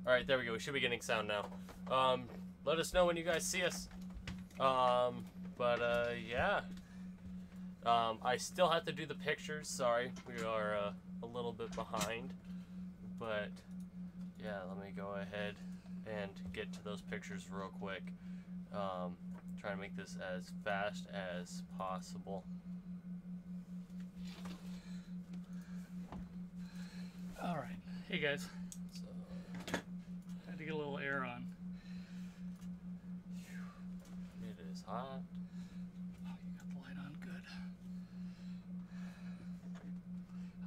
Alright, there we go. We should be getting sound now. Let us know when you guys see us. Yeah. I still have to do the pictures. Sorry, we are a little bit behind. But, yeah, let me go ahead and get to those pictures real quick. Try to make this as fast as possible. All right. Hey, guys. So, had to get a little air on. It is hot. Oh, you got the light on. Good.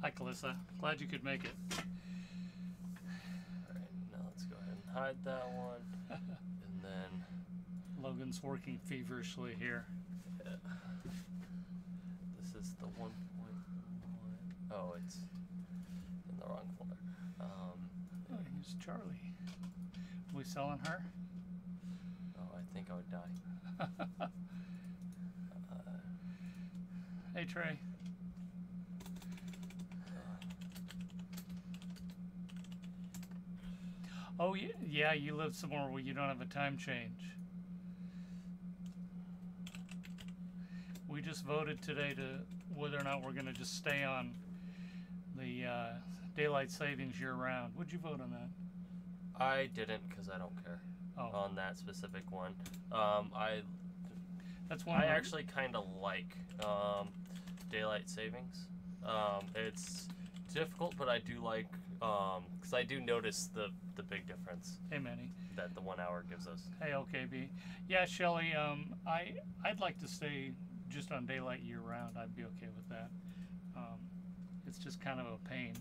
Hi, Calissa. Glad you could make it. All right, now let's go ahead and hide that one. And then Logan's working feverishly here. Yeah. This is the 1.1. Oh, it's in the wrong folder. Oh, here's Charlie. Are we selling her? Oh, I think I would die. Hey, Trey. Oh, yeah, you live somewhere where you don't have a time change. We just voted today to whether or not we're going to just stay on the daylight savings year-round. Would you vote on that? I didn't because I don't care on that specific one. I actually kind of like daylight savings. It's difficult, but I do like because I do notice the big difference. Hey, Manny. That the 1 hour gives us. Hey, OKB. Yeah, Shelly. I'd like to stay just on daylight year-round. I'd be okay with that. It's just kind of a pain.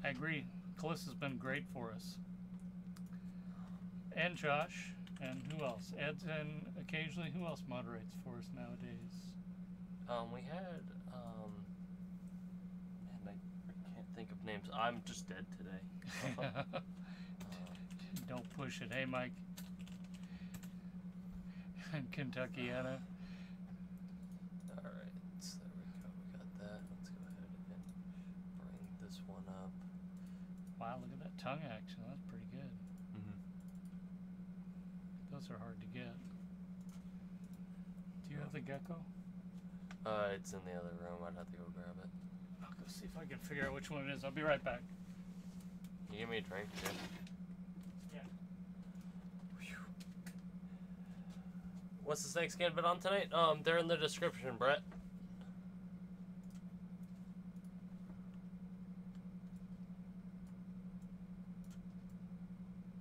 I agree. Calissa's been great for us. And Josh. And who else? Ed's and occasionally. Who else moderates for us nowadays? We had, man, I can't think of names. I'm just dead today. Don't push it. Hey, Mike. And Kentuckiana. Alright, so there we go. We got that. Let's go ahead and bring this one up. Wow, look at that tongue action. That's pretty good. Mm-hmm. Those are hard to get. Do you have the gecko? It's in the other room. I'd have to go grab it. I'll go see if I can figure out which one it is. I'll be right back. Can you give me a drink, too? Yeah. Whew. What's the snake scan been on tonight? They're in the description, Brett.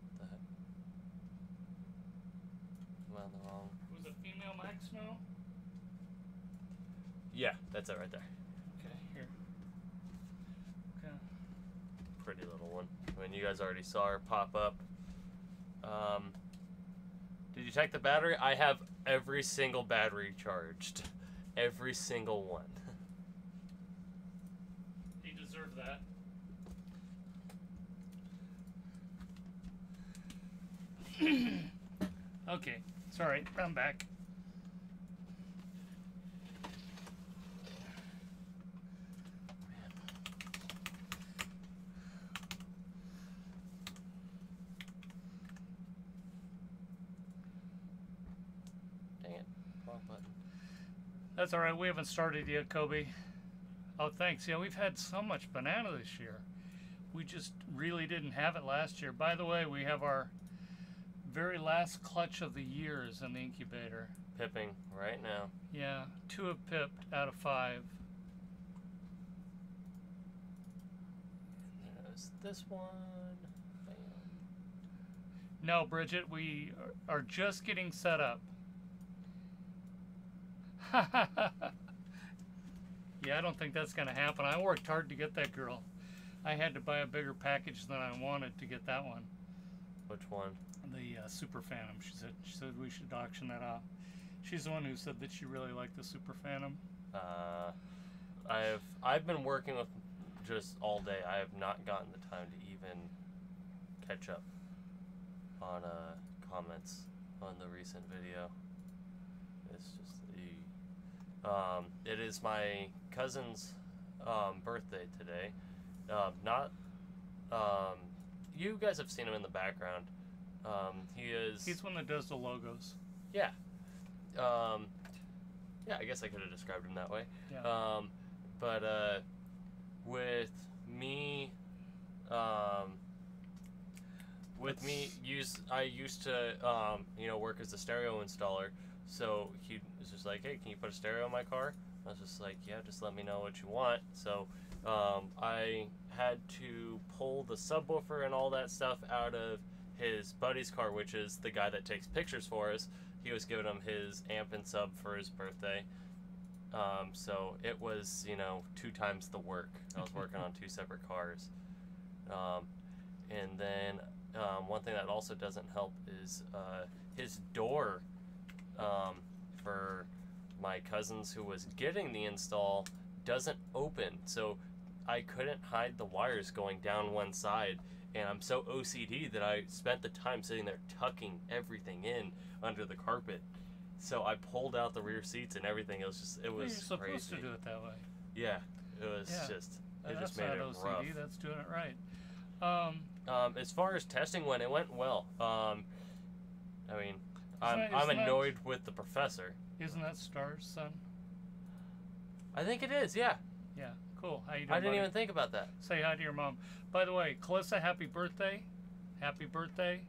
What the heck? Am I on the wrong? Was it female Mack Snow? Yeah, that's it right there. Okay, here. Okay. Pretty little one. I mean, you guys already saw her pop up. Did you check the battery? I have every single battery charged. Every single one. He deserved that. Okay, sorry, I'm back. That's all right. We haven't started yet, Kobe. Oh, thanks. Yeah, we've had so much banana this year. We just really didn't have it last year. By the way, we have our very last clutch of the year is in the incubator. Pipping right now. Yeah, 2 have pipped out of 5. And there's this one. Bam. No, Bridget, we are just getting set up. Yeah, I don't think that's going to happen. I worked hard to get that girl. I had to buy a bigger package than I wanted to get that one. Which one? The Super Phantom. She said we should auction that off. She's the one who said that she really liked the Super Phantom. I've been working with just all day. I have not gotten the time to even catch up on comments on the recent video. It's just it is my cousin's birthday today, Not. You guys have seen him in the background. He is. He's one that does the logos. Yeah. Yeah, I guess I could have described him that way. Yeah. But with me, I used to, work as a stereo installer. So he was just like, "Hey, can you put a stereo in my car?" I was just like, "Yeah, just let me know what you want." So I had to pull the subwoofer and all that stuff out of his buddy's car, which is the guy that takes pictures for us. He was giving him his amp and sub for his birthday. So it was, 2 times the work. I was working on 2 separate cars. And then one thing that also doesn't help is his door for my cousins who was getting the install doesn't open. So I couldn't hide the wires going down one side. And I'm so OCD that I spent the time sitting there tucking everything in under the carpet. So I pulled out the rear seats and everything. It was You're supposed crazy. to do it that way. Yeah, it was Yeah. it just made not it OCD, rough. That's doing it right. As far as testing went, it went well. I'm Isn't annoyed with the professor. Isn't that Star's son? I think it is, yeah. Yeah, cool. How you doing, I didn't buddy? even think about that. Say hi to your mom. By the way, Calissa, happy birthday. Happy birthday.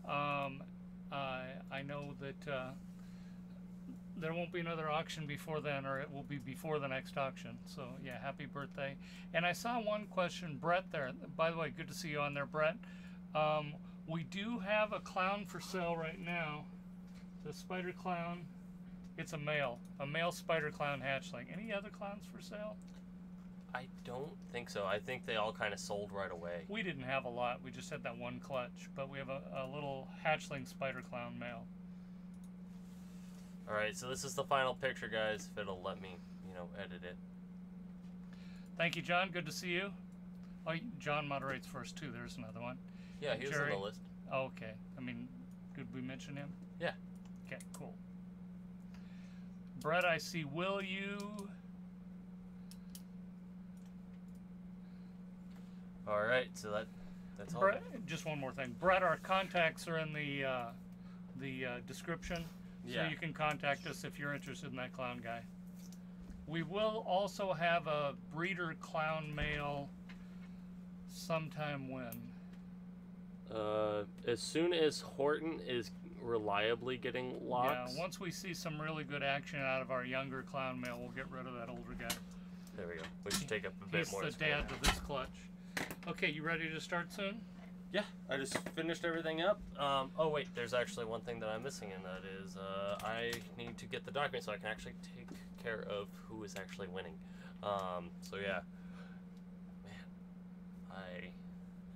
I know that there won't be another auction before then, or it will be before the next auction. So, yeah, happy birthday. And I saw one question, Brett, there. By the way, good to see you on there, Brett. We do have a clown for sale right now. The spider clown. It's a male spider clown hatchling. Any other clowns for sale? I don't think so. I think they all kind of sold right away. We didn't have a lot. We just had that one clutch, but we have a little hatchling spider clown male. All right, so this is the final picture, guys, if it'll let me, edit it. Thank you, John. Good to see you. Oh, John moderates first, too. There's another one. Yeah, he was Jerry? on the list. Oh, okay. Did we mention him? Yeah. Okay, cool. Brett, I see. Will you? All right, so that's all. Brett, just one more thing. Brett, our contacts are in the description, so Yeah. you can contact us if you're interested in that clown guy. We will also have a breeder clown male sometime when. As soon as Horton is reliably getting locks. Yeah, once we see some really good action out of our younger clown male, we'll get rid of that older guy. There we go. We should take up a bit He's more. the dad to this clutch. Okay, you ready to start soon? Yeah, I just finished everything up. Oh wait, there's actually one thing that I'm missing, and that is I need to get the document so I can actually take care of who is actually winning. So yeah, man, I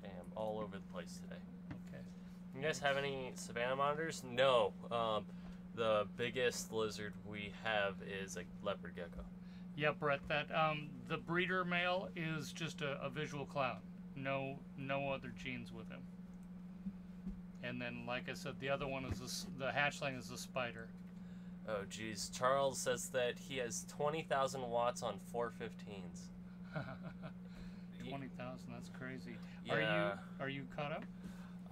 am all over the place today. Okay. You guys have any savanna monitors? No. The biggest lizard we have is a leopard gecko. Yeah, Brett, that the breeder male is just a visual clown. No other genes with him. And then, like I said, the other one is the hatchling is the spider. Oh geez, Charles says that he has 20,000 watts on 415s. 20,000, that's crazy. Yeah. Are you caught up?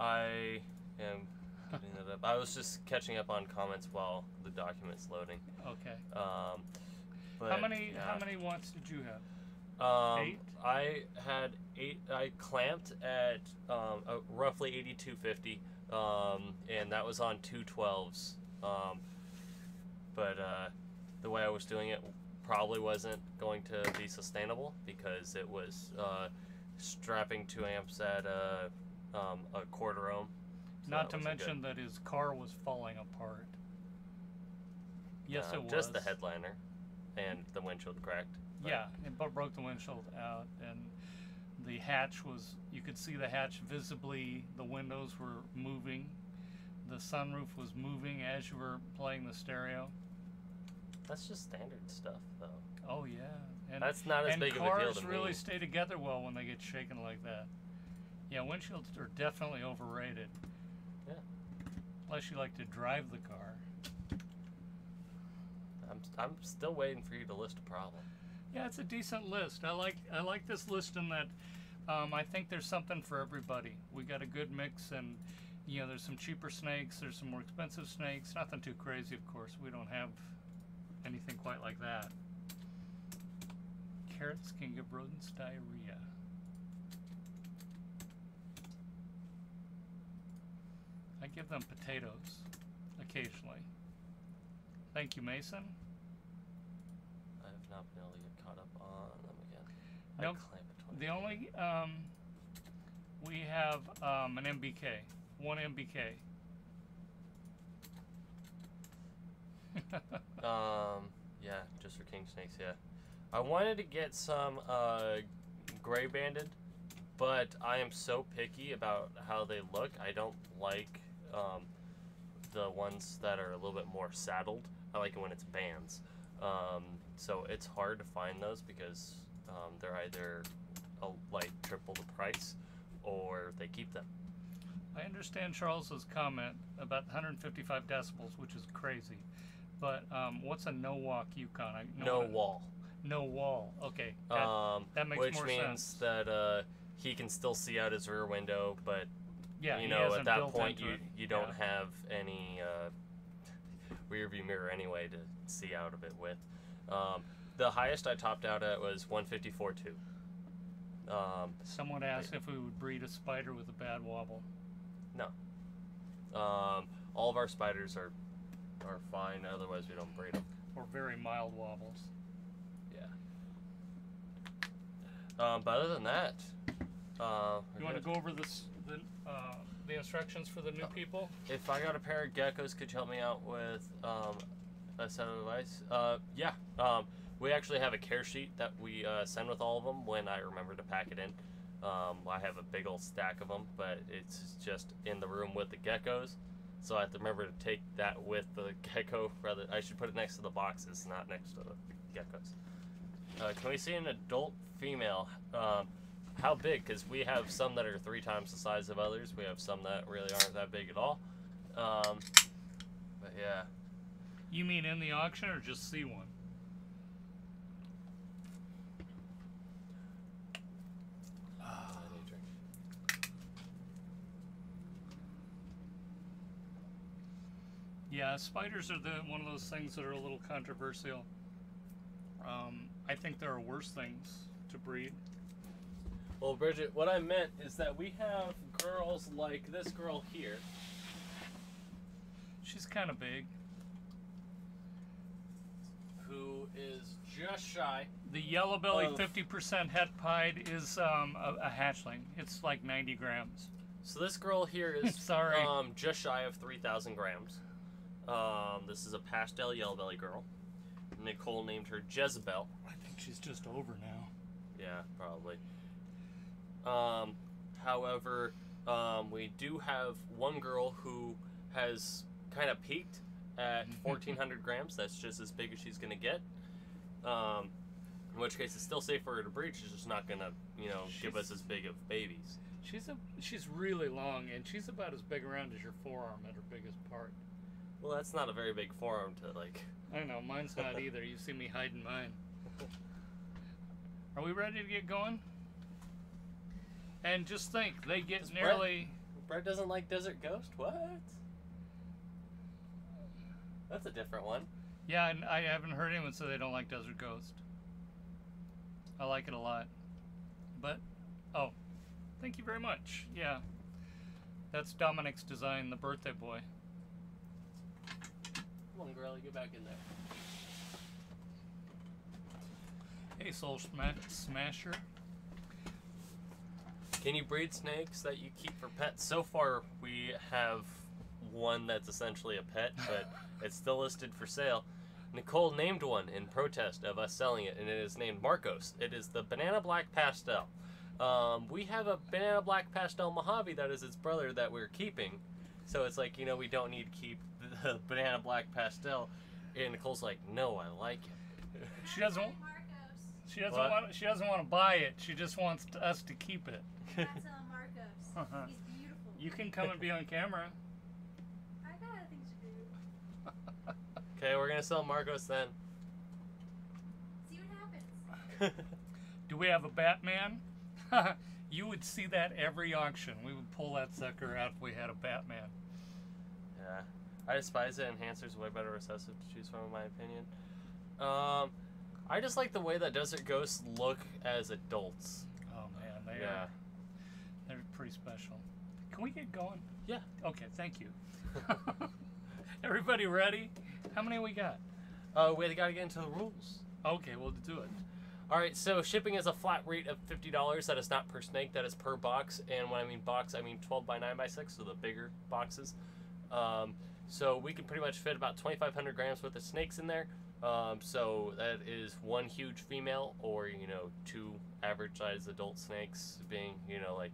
I am getting that up. I was just catching up on comments while the document's loading. Okay. But, how many watts did you have? 8? I had 8. I clamped at roughly 8250, and that was on 212s. But the way I was doing it probably wasn't going to be sustainable because it was strapping 2 amps at a quarter ohm. So Not to mention that his car was falling apart. Yes, it was. Just the headliner and the windshield cracked. Yeah, it broke the windshield out, and the hatch was, you could see the hatch visibly, the windows were moving, the sunroof was moving as you were playing the stereo. That's just standard stuff, though. Oh, yeah. And that's not as big of a deal to me. And cars really stay together well when they get shaken like that. Yeah, windshields are definitely overrated. Yeah. Unless you like to drive the car. I'm still waiting for you to list a problem. Yeah, it's a decent list. I like this list in that I think there's something for everybody. We got a good mix, and you know, there's some cheaper snakes, there's some more expensive snakes. Nothing too crazy, of course. We don't have anything quite like that. Carrots can give rodents diarrhea. I give them potatoes occasionally. Thank you, Mason. I have not been able to get caught up on them again. Nope. The only we have an MBK, one MBK. Yeah, just for king snakes. Yeah, I wanted to get some gray banded, but I am so picky about how they look. I don't like the ones that are a little bit more saddled. I like it when it's bands. So it's hard to find those because they're either like triple the price or they keep them. I understand Charles's comment about 155 decibels, which is crazy. But what's a no-walk Yukon? No wall. No wall. Okay. That makes more sense. Which means that he can still see out his rear window, but yeah, you know, at that point you don't have any rear view mirror anyway to see out of it with. The highest I topped out at was 154.2. Someone asked if we would breed a spider with a bad wobble. No. All of our spiders are fine, otherwise we don't breed them. Or very mild wobbles. Yeah. But other than that, you want to go over the instructions for the new people? If I got a pair of geckos, could you help me out with a set of advice? Yeah. We actually have a care sheet that we send with all of them when I remember to pack it in. I have a big old stack of them, but it's just in the room with the geckos. So I have to remember to take that with the gecko. Rather, I should put it next to the boxes, not next to the geckos. Can we see an adult female? How big? Because we have some that are 3 times the size of others. We have some that really aren't that big at all. But yeah. You mean in the auction or just see one? Yeah, spiders are one of those things that are a little controversial. I think there are worse things to breed. Well, Bridget, what I meant is that we have girls like this girl here. She's kind of big. Who is just shy. The yellow belly 50% het pied is a hatchling. It's like 90 grams. So this girl here is sorry, just shy of 3,000 grams. This is a pastel yellow belly girl. Nicole named her Jezebel. I think she's just over now. Yeah, probably. However, we do have one girl who has kind of peaked at 1,400 grams. That's just as big as she's going to get. In which case, it's still safe for her to breed. She's just not going to, you know, give us as big of babies. She's really long, and she's about as big around as your forearm at her biggest part. Well, that's not a very big forearm to, like... I know, mine's not either. You see me hiding mine. Are we ready to get going? And just think, they get nearly... Brett doesn't like Desert Ghost? What? That's a different one. Yeah, and I haven't heard anyone say they don't like Desert Ghost. I like it a lot. But, oh, thank you very much. Yeah, that's Dominic's design, the birthday boy. Come on, girl, get back in there. Hey, Soul Smasher. Can you breed snakes that you keep for pets? So far, we have one that's essentially a pet, but it's still listed for sale. Nicole named one in protest of us selling it, and it is named Marcos. It is the Banana Black Pastel. We have a Banana Black Pastel Mojave that is its brother that we're keeping. So it's like, you know, we don't need to keep the Banana Black Pastel. And Nicole's like, no, I like it. She doesn't want to buy it. She just wants us to keep it. That's Marcos. He's beautiful. You can come and be on camera. I got other things to do. Okay, we're gonna sell Marcos then. See what happens. Do we have a Batman? You would see that every auction. We would pull that sucker out if we had a Batman. Yeah. I despise it. Enhancer's way better recessive to choose from, in my opinion. I just like the way that desert ghosts look as adults. Oh man, Yeah. they're pretty special. Can we get going? Yeah. Okay, thank you. Everybody ready? How many we got? We gotta get into the rules. Okay, we'll do it. Alright, so shipping is a flat rate of $50. That is not per snake, that is per box. And when I mean box, I mean 12 by 9 by 6, so the bigger boxes. So we can pretty much fit about 2,500 grams worth of snakes in there. So that is one huge female, or, you know, 2 average sized adult snakes being, you know, like,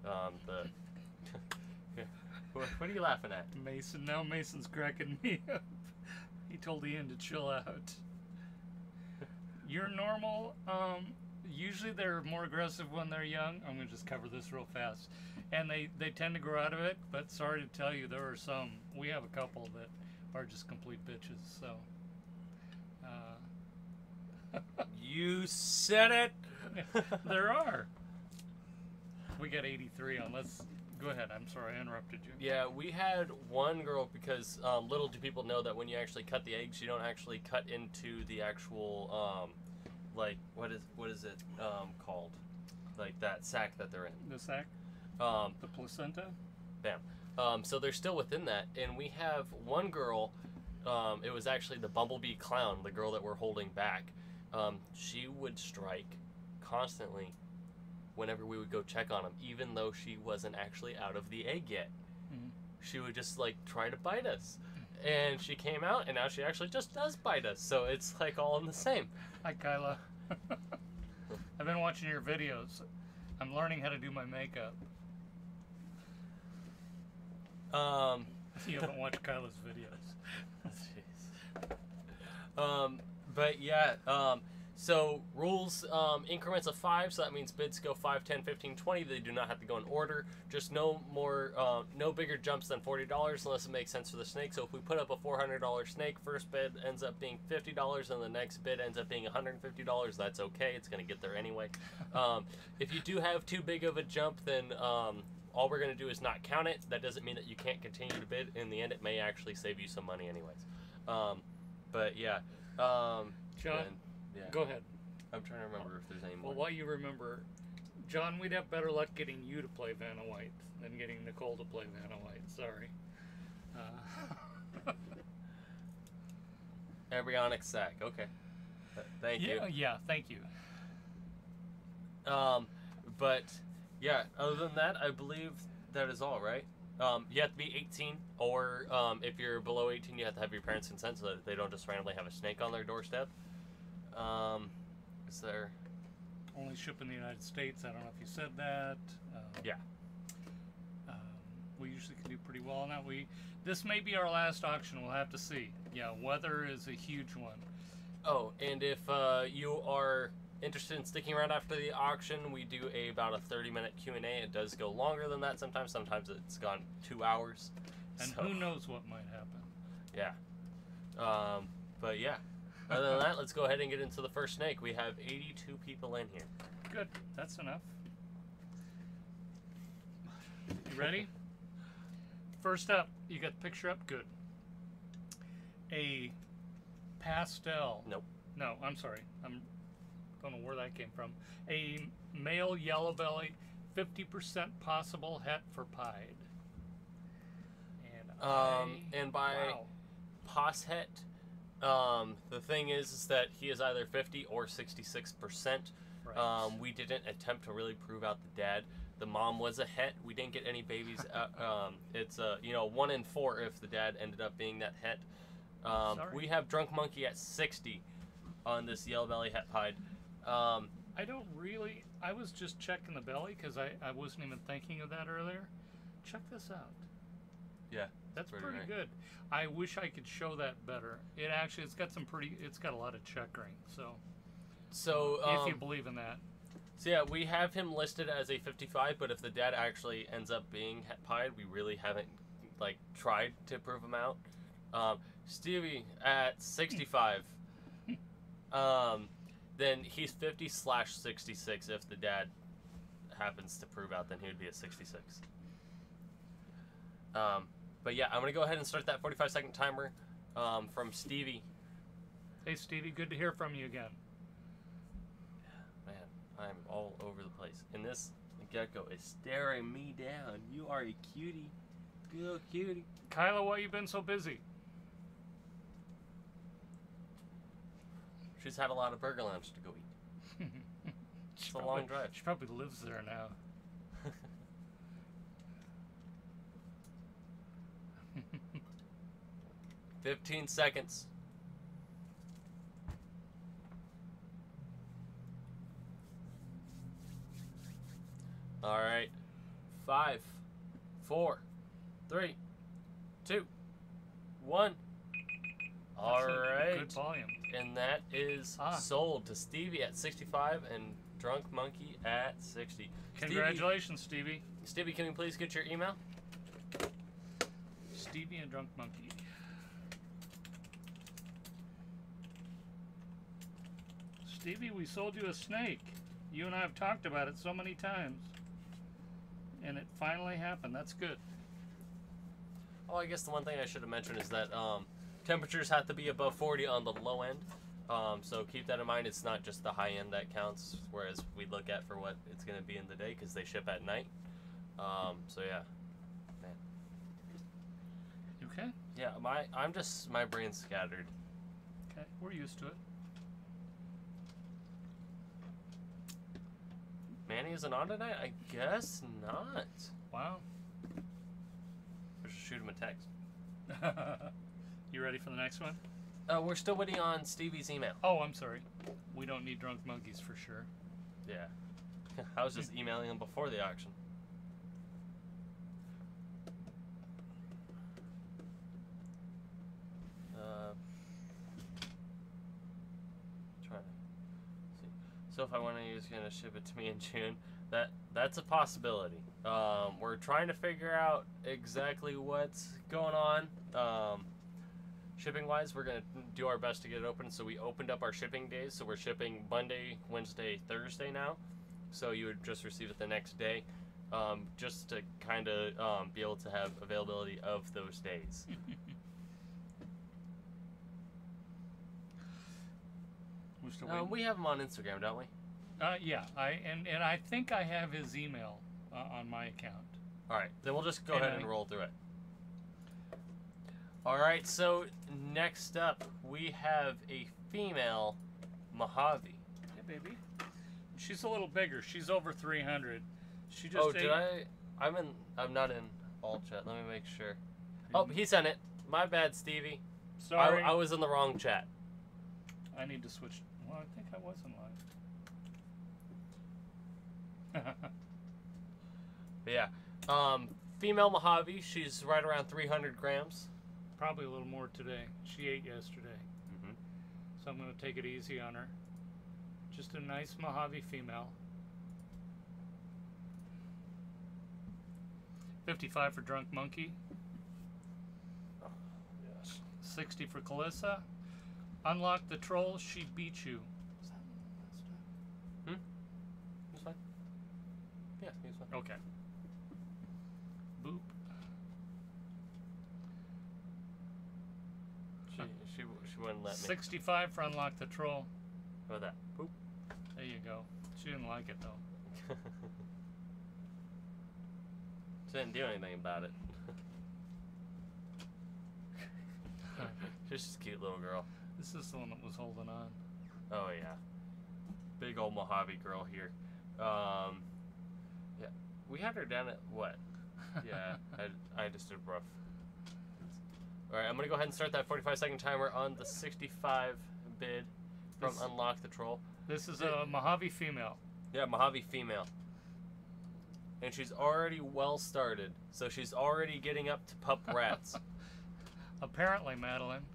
the... What are you laughing at? Mason, now Mason's cracking me up. He told Ian to chill out. You're normal. Usually they're more aggressive when they're young. I'm gonna just cover this real fast. And they tend to grow out of it, but sorry to tell you, there are some. We have a couple that are just complete bitches, so. You said it! There are. We got 83 on. Let's go ahead. I'm sorry, I interrupted you. Yeah, we had one girl because little do people know that when you actually cut the eggs, you don't actually cut into the actual, like, what is it called? Like that sac that they're in. The sac? The placenta? Bam. So they're still within that, and we have one girl, it was actually the bumblebee clown, the girl that we're holding back. She would strike constantly whenever we would go check on them, even though she wasn't actually out of the egg yet. Mm-hmm. She would just like try to bite us, and she came out, and now she actually just does bite us. So it's like all in the same. Hi, Kyla. I've been watching your videos. I'm learning how to do my makeup. You haven't watched Kyla's videos. Jeez. But yeah, so rules, increments of 5, so that means bids go 5, 10, 15, 20. They do not have to go in order. Just no more, no bigger jumps than $40 unless it makes sense for the snake. So if we put up a $400 snake, first bid ends up being $50 and the next bid ends up being $150, that's okay. It's going to get there anyway. If you do have too big of a jump, then all we're going to do is not count it. That doesn't mean that you can't continue to bid. In the end, it may actually save you some money anyways. But yeah. John, yeah. go ahead. I'm trying to remember if there's any more. Well, while you remember, John, we'd have better luck getting you to play Vanna White than getting Nicole to play Vanna White. Sorry. Embryonic sac. Okay. Thank you. Yeah, thank you. But yeah, other than that, I believe that is all, right? You have to be 18, or if you're below 18, you have to have your parents' consent so that they don't just randomly have a snake on their doorstep. Is there... Only ship in the United States. I don't know if you said that. Yeah. We usually can do pretty well on that. This may be our last auction. We'll have to see. Yeah, weather is a huge one. Oh, and if you are interested in sticking around after the auction, we do about a 30-minute Q&A. It does go longer than that sometimes. Sometimes it's gone 2 hours. And so, who knows what might happen. Yeah. But yeah. Other than that, let's go ahead and get into the first snake. We have 82 people in here. Good. That's enough. You ready? First up, you got the picture up? Good. A pastel. Nope. No, I'm sorry. I don't know where that came from. A male yellow belly, 50% possible het for pied. And by wow. pos het, the thing is that he is either 50 or 66%. Right. We didn't attempt to really prove out the dad. The mom was a het. We didn't get any babies. It's 1 in 4 if the dad ended up being that het. We have drunk monkey at 60 on this yellow belly het pied. I don't really. I was just checking the belly because I wasn't even thinking of that earlier. Check this out. Yeah, that's pretty right. good. I wish I could show that better. It's got a lot of checkering. So if you believe in that. So yeah, we have him listed as a 55, but if the dad actually ends up being het pied, we really haven't tried to prove him out. Stevie at 65. Then he's 50/66 if the dad happens to prove out, then he would be at 66. But yeah, I'm going to go ahead and start that 45-second timer from Stevie. Hey, Stevie, good to hear from you again. Man, I'm all over the place. And this gecko is staring me down. You are a cutie. Good cutie. Kyla, why you been so busy? She's had a lot of Burger Lounge to go eat. It's a long drive. She probably lives there now. 15 seconds. All right. 5, 4, 3, 2, 1. All right. Good volume. And that is sold to Stevie at 65 and Drunk Monkey at 60. Congratulations, Stevie. Stevie, can we please get your email? Stevie and Drunk Monkey. Stevie, we sold you a snake. You and I have talked about it so many times. And it finally happened. That's good. Oh, I guess the one thing I should have mentioned is that temperatures have to be above 40 on the low end. So keep that in mind. It's not just the high end that counts, whereas we look at for what it's going to be in the day because they ship at night. So yeah. Man. You okay? Yeah, my brain's scattered. Okay, we're used to it. Manny isn't on tonight? I guess not. Wow. We should shoot him a text. You ready for the next one? We're still waiting on Stevie's email. Oh, I'm sorry. We don't need drunk monkeys for sure. Yeah. I was just emailing him before the auction. Trying to see. So if I want to, he's gonna ship it to me in June. That's a possibility. We're trying to figure out exactly what's going on. Shipping wise, we're gonna do our best to get it open. So we opened up our shipping days. So we're shipping Monday, Wednesday, Thursday now. So you would just receive it the next day, just to kind of be able to have availability of those days. We have him on Instagram, don't we? Yeah. And I think I have his email on my account. All right, then we'll just go ahead and roll through it. All right, so next up we have a female Mojave. Hey, baby. She's a little bigger. She's over 300. She just. Oh, did I? I'm not in all chat. Let me make sure. Oh, he sent it. My bad, Stevie. Sorry. I was in the wrong chat. I need to switch. Well, I think I was in line. But yeah. Female Mojave. She's right around 300 grams. Probably a little more today. She ate yesterday. Mm-hmm. So I'm going to take it easy on her. Just a nice Mojave female. 55 for Drunk Monkey. Oh, yes. 60 for Calissa. Unlock the troll, she beat you. Is that Hmm? He's fine. Yeah, he's fine. okay. Boop. She wouldn't let me. 65 for Unlock the Troll. How about that? Boop. There you go. She didn't like it though. She didn't do anything about it. She's just a cute little girl. This is the one that was holding on. Oh yeah. Big old Mojave girl here. Yeah. We had her down at what? Yeah, I just did rough. Alright, I'm gonna go ahead and start that 45-second timer on the 65 bid from Unlock the Troll. This is a Mojave female. Yeah, Mojave female. And she's already well started, so she's already getting up to pup rats. Apparently, Madeline.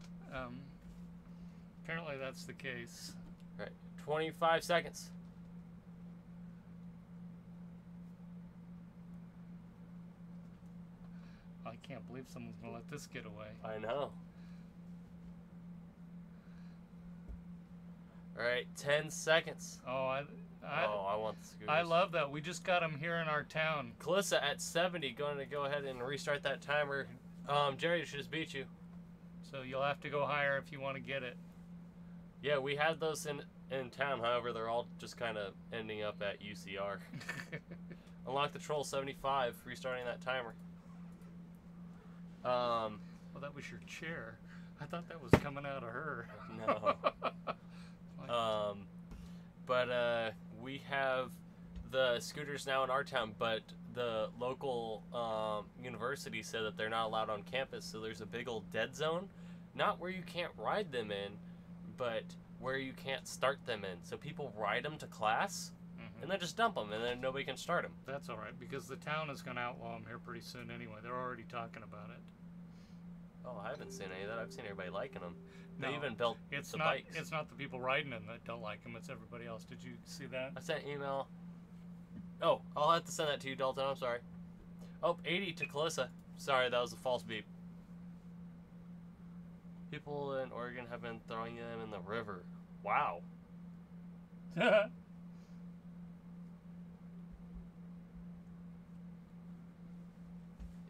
Apparently that's the case. Alright, 25 seconds. I can't believe someone's gonna let this get away. I know. Alright, 10 seconds. Oh, I want the scooters. I love that. We just got them here in our town. Calissa at 70 going to go ahead and restart that timer. Jerry should just beat you. So you'll have to go higher if you want to get it. Yeah, we had those in town. However, they're all just kind of ending up at UCR. Unlock the troll 75, restarting that timer. Well, that was your chair. I thought that was coming out of her. No. But we have the scooters now in our town, but the local university said that they're not allowed on campus, so there's a big old dead zone. Not where you can't ride them in, but where you can't start them in. So people ride them to class, and then just dump them, and then nobody can start them. That's all right, because the town is going to outlaw them here pretty soon anyway. They're already talking about it. Oh, I haven't seen any of that. I've seen everybody liking them. They No, even built It's the not. bikes. It's not the people riding them that don't like them. It's everybody else. Did you see that? I sent an email. Oh, I'll have to send that to you, Dalton. I'm sorry. Oh, 80 to Calissa. Sorry, that was a false beep. People in Oregon have been throwing them in the river. Wow.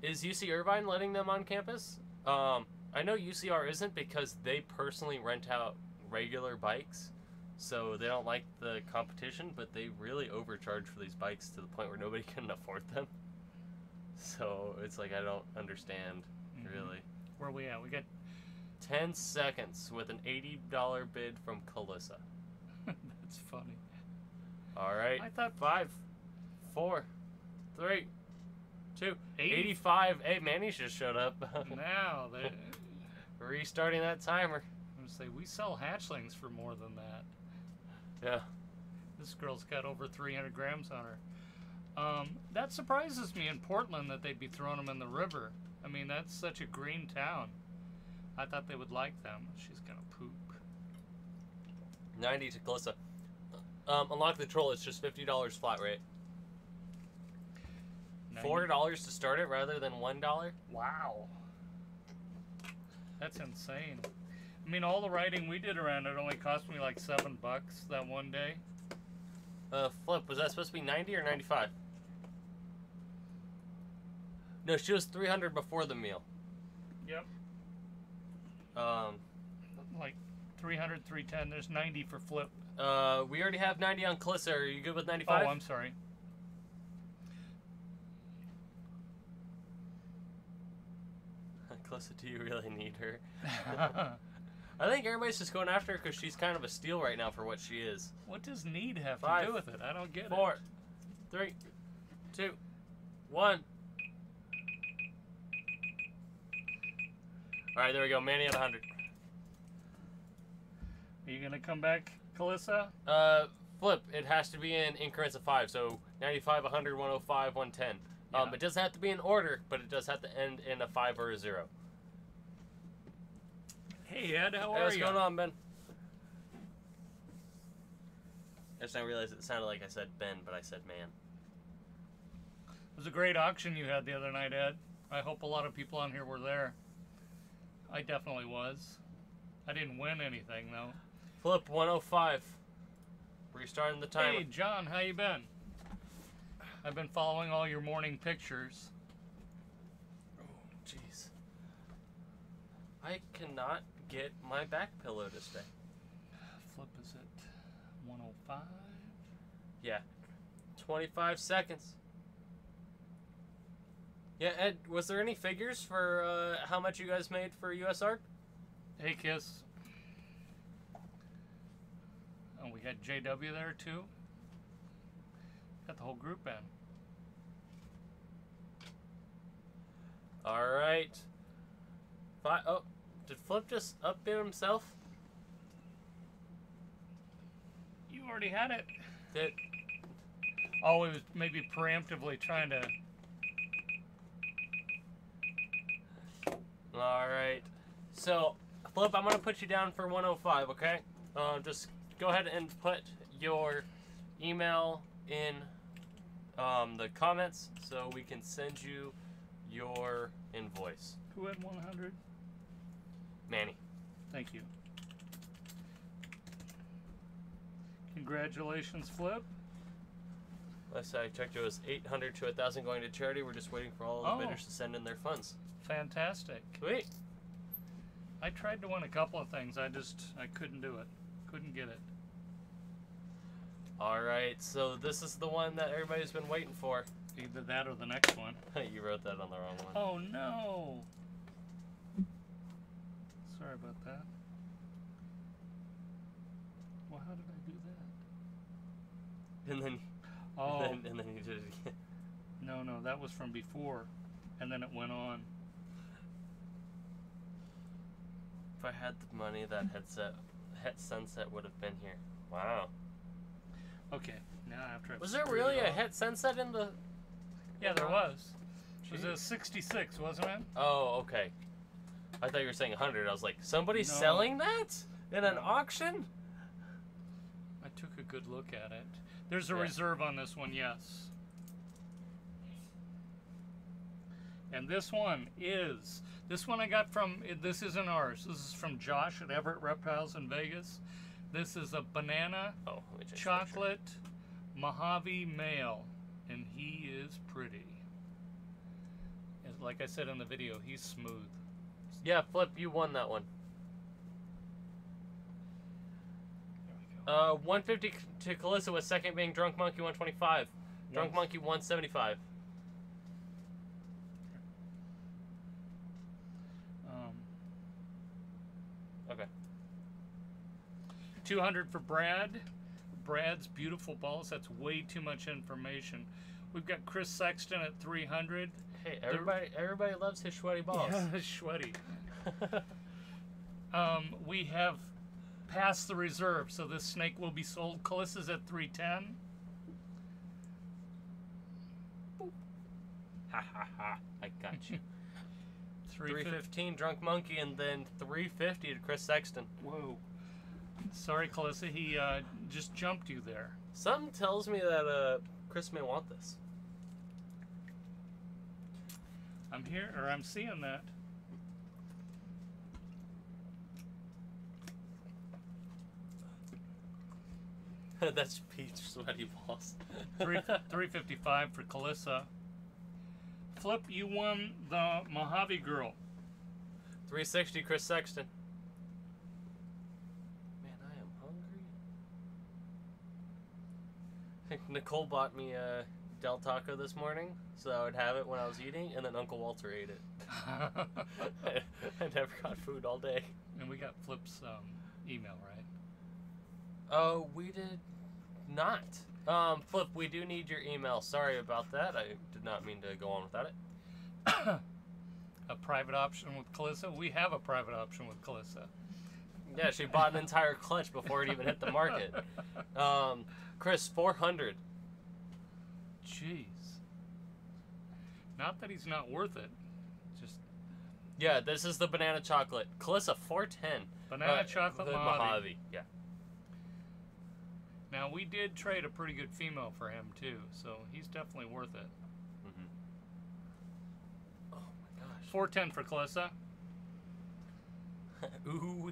Is UC Irvine letting them on campus? I know UCR isn't because they personally rent out regular bikes, so they don't like the competition, but they really overcharge for these bikes to the point where nobody can afford them. So it's like I don't understand, really. Where are we at? We got 10 seconds with an $80 bid from Calissa. That's funny. All right. I thought 5, 4, 3, 2, 80. 85. Hey, Manny's just showed up. Now they. Restarting that timer. I'm gonna say we sell hatchlings for more than that. Yeah. This girl's got over 300 grams on her. That surprises me in Portland that they'd be throwing them in the river. I mean, that's such a green town. I thought they would like them. She's gonna poop. 90 to Calissa. Unlock the troll. It's just $50 flat rate. 90. $4 to start it rather than $1. Wow. That's insane. I mean, all the riding we did around it only cost me like $7 that one day. Flip, was that supposed to be 90 or 95? No, she was 300 before the meal. Yep. Um, Like 300, 310. There's 90 for Flip. we already have 90 on Calissa. Are you good with 95? Oh, I'm sorry. Calissa, do you really need her? I think everybody's just going after her because she's kind of a steal right now for what she is. What does need have 5, to do with it? I don't get 4, 3, 2, 1. All right, there we go. Manny at 100. it. Are you gonna come back, Calissa? Flip. It has to be in increments of 5. So 95, 100, 105, 110. Yeah. It doesn't have to be in order, but it does have to end in a 5 or a 0. Hey Ed, how Hey, are what's you? going on, Ben? I just now realized it sounded like I said Ben, but I said man. It was a great auction you had the other night, Ed. I hope a lot of people on here were there. I definitely was. I didn't win anything though. Flip 105. Restarting the timer. Hey John, how you been? I've been following all your morning pictures. Oh, jeez. I cannot get my back pillow to stay. Flip is at 105. Yeah. 25 seconds. Yeah, Ed, was there any figures for how much you guys made for US Art? Hey Kiss. Oh, we got JW there too. Got the whole group in. All right. Oh, did Flip just upbid himself? You already had it. Did Oh, he was maybe preemptively trying to. All right. So, Flip, I'm gonna put you down for 105. Okay. Just go ahead and put your email in the comments so we can send you your invoice. Who had 100? Manny. Thank you. Congratulations, Flip. Last I checked, it was 800 to 1,000 going to charity. We're just waiting for all the bidders to send in their funds. Fantastic. Sweet. I tried to win a couple of things. I couldn't do it. Couldn't get it. All right, so this is the one that everybody's been waiting for. Either that or the next one. You wrote that on the wrong one. Oh no. Sorry about that. Well, how did I do that? And then, Oh. and then you did it again. No, that was from before, and then it went on. If I had the money, that Het Sunset would have been here. Wow. Okay, now after Was there really a Het Sunset in the... Yeah, there was. It was Jeez. a 66, wasn't it? Oh, okay. I thought you were saying 100. I was like, somebody's No. selling that? In an No. auction? I took a good look at it. There's a Yeah. reserve on this one, yes. And this one I got from, this isn't ours. This is from Josh at Everett Reptiles in Vegas. This is a banana Oh, let me change the chocolate Mojave male, and he is pretty. And like I said in the video, he's smooth. picture. Yeah, Flip, you won that one. There we go. 150 to Calissa with second being Drunk Monkey 125. Drunk Monkey 175. 200 for Brad. Brad's beautiful balls. That's way too much information. We've got Chris Sexton at 300. Hey, everybody loves his sweaty balls. Yeah, sweaty. We have passed the reserve, so this snake will be sold. Calissa's at 310. Ha ha ha! I got you. 350. 315 Drunk Monkey, and then 350 to Chris Sexton. Whoa. Sorry, Calissa, he just jumped you there. Something tells me that Chris may want this. I'm here, or I'm seeing that. That's peach sweaty balls. 355 for Calissa. Flip, you won the Mojave girl. 360 Chris Sexton. Man, I am hungry. I think Nicole bought me a Del Taco this morning, so I would have it when I was eating, and then Uncle Walter ate it. I never got food all day. And we got Flip's email, right? Oh, we did not. Flip, we do need your email. Sorry about that. I did not mean to go on without it. A private option with Calissa? We have a private option with Calissa. Yeah, she bought an entire clutch before it even hit the market. Chris, 400. Jeez. Not that he's not worth it. Just Yeah, this is the banana chocolate. Calissa, 410. banana chocolate the Mojave. Yeah. Now, we did trade a pretty good female for him, too, so he's definitely worth it. Mm-hmm. Oh, my gosh. 410 for Calissa. Ooh.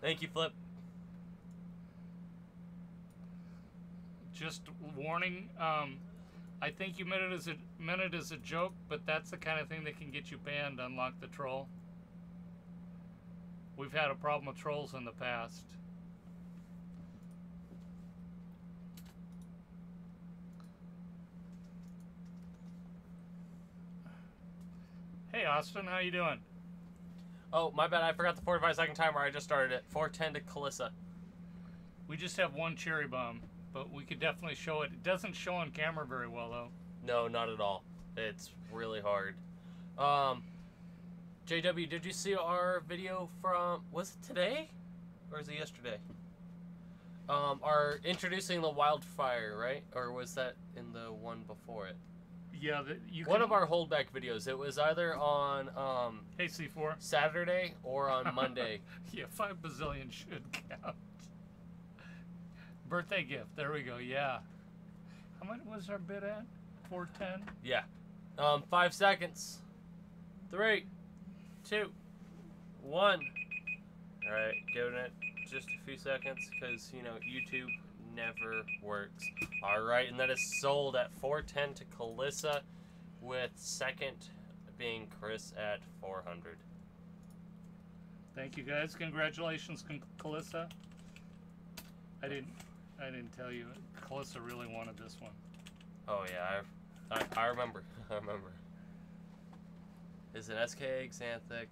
Thank you, Flip. Just warning, I think you meant it as a joke, but that's the kind of thing that can get you banned, Unlock the Troll. We've had a problem with trolls in the past. Hey Austin, how you doing? Oh, my bad. I forgot the 45-second timer. I just started it. 410 to Calissa. We just have one cherry bomb, but we could definitely show it. It doesn't show on camera very well, though. No, not at all. It's really hard. JW, did you see our video from, was it today? Or was it yesterday? Our introducing the wildfire, right? Or was that in the one before it? Yeah, One of our holdback videos. It was either on Hey C4. Saturday or on Monday. Yeah, 5 bazillion should count. Birthday gift. There we go. Yeah. How much was our bid at? 410. Yeah. 5 seconds. 3, 2, 1. All right, giving it just a few seconds because, you know, YouTube never works. Alright, and that is sold at $410 to Calissa, with second being Chris at $400. Thank you guys. Congratulations, Calissa. I didn't tell you. Calissa really wanted this one. Oh yeah, I remember. I remember. Is an SK Axanthic,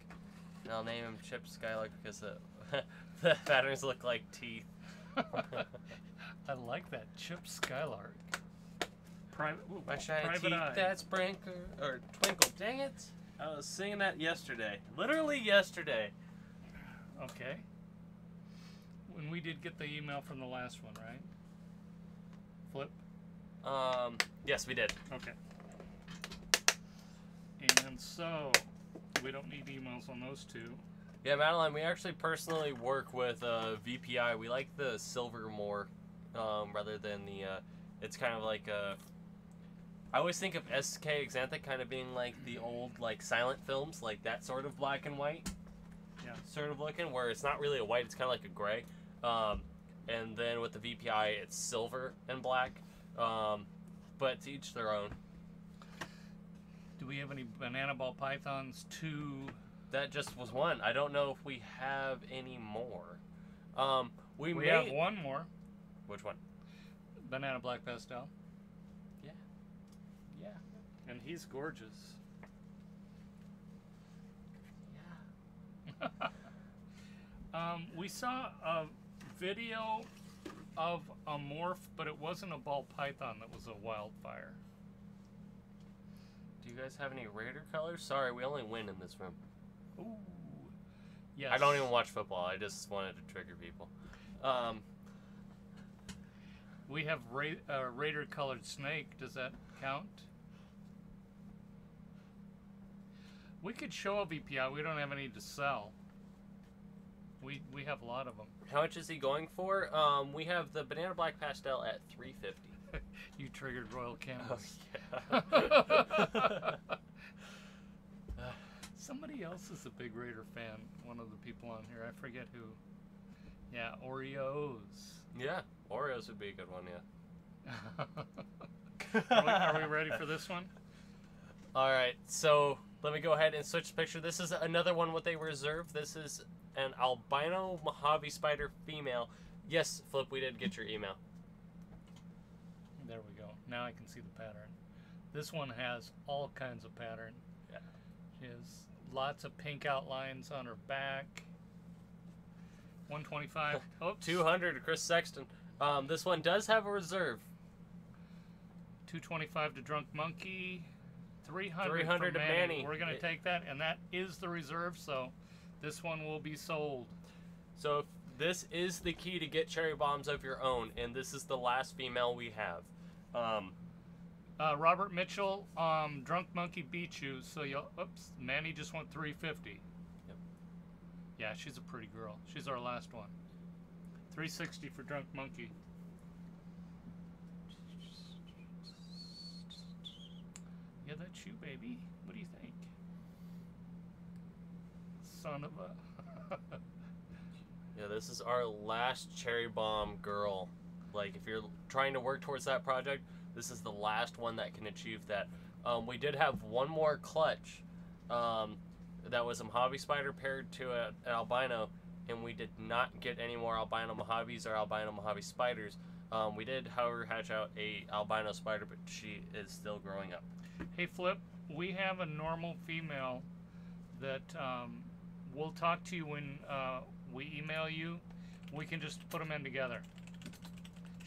and I'll name him Chip Skylark because the patterns look like teeth. I like that, Chip Skylark. My shiny private teeth, eye. that sprinkle or twinkle. Dang it! I was singing that yesterday, literally yesterday. Okay. When we did get the email from the last one, right? Flip. Yes, we did. Okay. And so, we don't need emails on those two. Yeah, Madeline, we actually personally work with VPI. We like the silver more, rather than the, it's kind of like I always think of SK Axanthic kind of being like the old, like, silent films, like that sort of black and white, Yeah. sort of looking, where it's not really a white, it's kind of like a gray. And then with the VPI, it's silver and black, but to each their own. Do we have any banana ball pythons? Two. That just was one. I don't know if we have any more. We have one more. Which one? Banana black pastel. Yeah. Yeah. And he's gorgeous. Yeah. We saw a video of a morph, but it wasn't a ball python that was a wildfire. Do you guys have any Raider colors? Sorry, we only win in this room. Ooh. Yes. I don't even watch football. I just wanted to trigger people. We have Raider colored snake. Does that count? We could show a VPI. We don't have any to sell. We have a lot of them. How much is he going for? We have the banana black pastel at $350. You triggered Royal Canvas. Oh, yeah. Somebody else is a big Raider fan. One of the people on here. I forget who. Yeah, Oreos. Yeah, Oreos would be a good one, yeah. Are we ready for this one? Alright, so let me go ahead and switch the picture. This is another one what they reserved. This is an albino Mojave spider female. Yes, Flip, we did get your email. There we go. Now I can see the pattern. This one has all kinds of pattern. Yeah. She has lots of pink outlines on her back. 125. Oops. 200 to Chris Sexton. This one does have a reserve. 225 to Drunk Monkey. 300 300 to to Manny. Manny. We're going to take that, and that is the reserve, so this one will be sold. So this is the key to get cherry bombs of your own, and this is the last female we have. Robert Mitchell, Drunk Monkey beat you, so oops, Manny just went 350. Yep. Yeah, she's a pretty girl. She's our last one. 360 for Drunk Monkey. Yeah, that's you, baby. What do you think? Son of a... Yeah, this is our last cherry bomb girl. Like, if you're trying to work towards that project, this is the last one that can achieve that. We did have one more clutch. That was a Mojave spider paired to an albino, and we did not get any more albino Mojaves or albino Mojave spiders. We did, however, hatch out a albino spider, but she is still growing up. Hey, Flip, we have a normal female that we'll talk to you when we email you. We can just put them in together.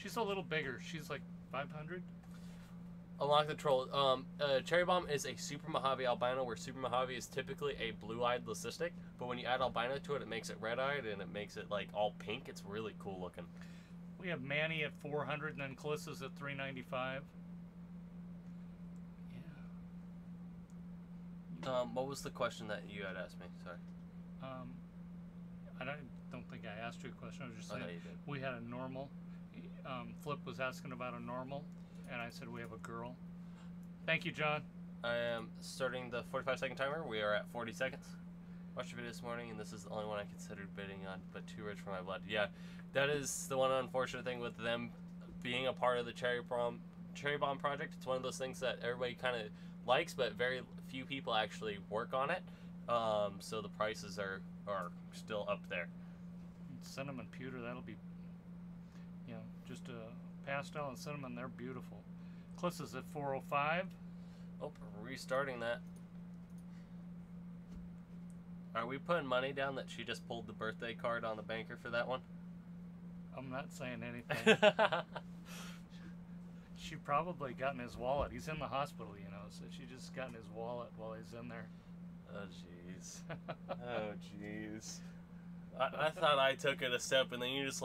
She's a little bigger. She's like 500. Along the troll, cherry bomb is a super Mojave albino, where super Mojave is typically a blue-eyed leucistic, but when you add albino to it, it makes it red-eyed and it makes it like all pink. It's really cool looking. We have Manny at 400, and then Calissa's at 395. Yeah. What was the question that you had asked me? Sorry. I don't think I asked you a question. I was just saying no, you did. we had a normal. Flip was asking about a normal, and I said we have a girl. Thank you, John. I am starting the 45-second timer. We are at 40 seconds. Watched your video this morning, and this is the only one I considered bidding on, but too rich for my blood. Yeah, that is the one unfortunate thing with them being a part of the Cherry Bomb project. It's one of those things that everybody kind of likes, but very few people actually work on it. So the prices are still up there. Cinnamon pewter, that'll be, just a pastel and cinnamon. They're beautiful. Clissa's at 405. Oh, restarting that. Are we putting money down that she just pulled the birthday card on the banker for that one? I'm not saying anything. She probably got in his wallet. He's in the hospital, so she just got in his wallet while he's in there. Oh, jeez. Oh, jeez. I thought I took it a step, and then you just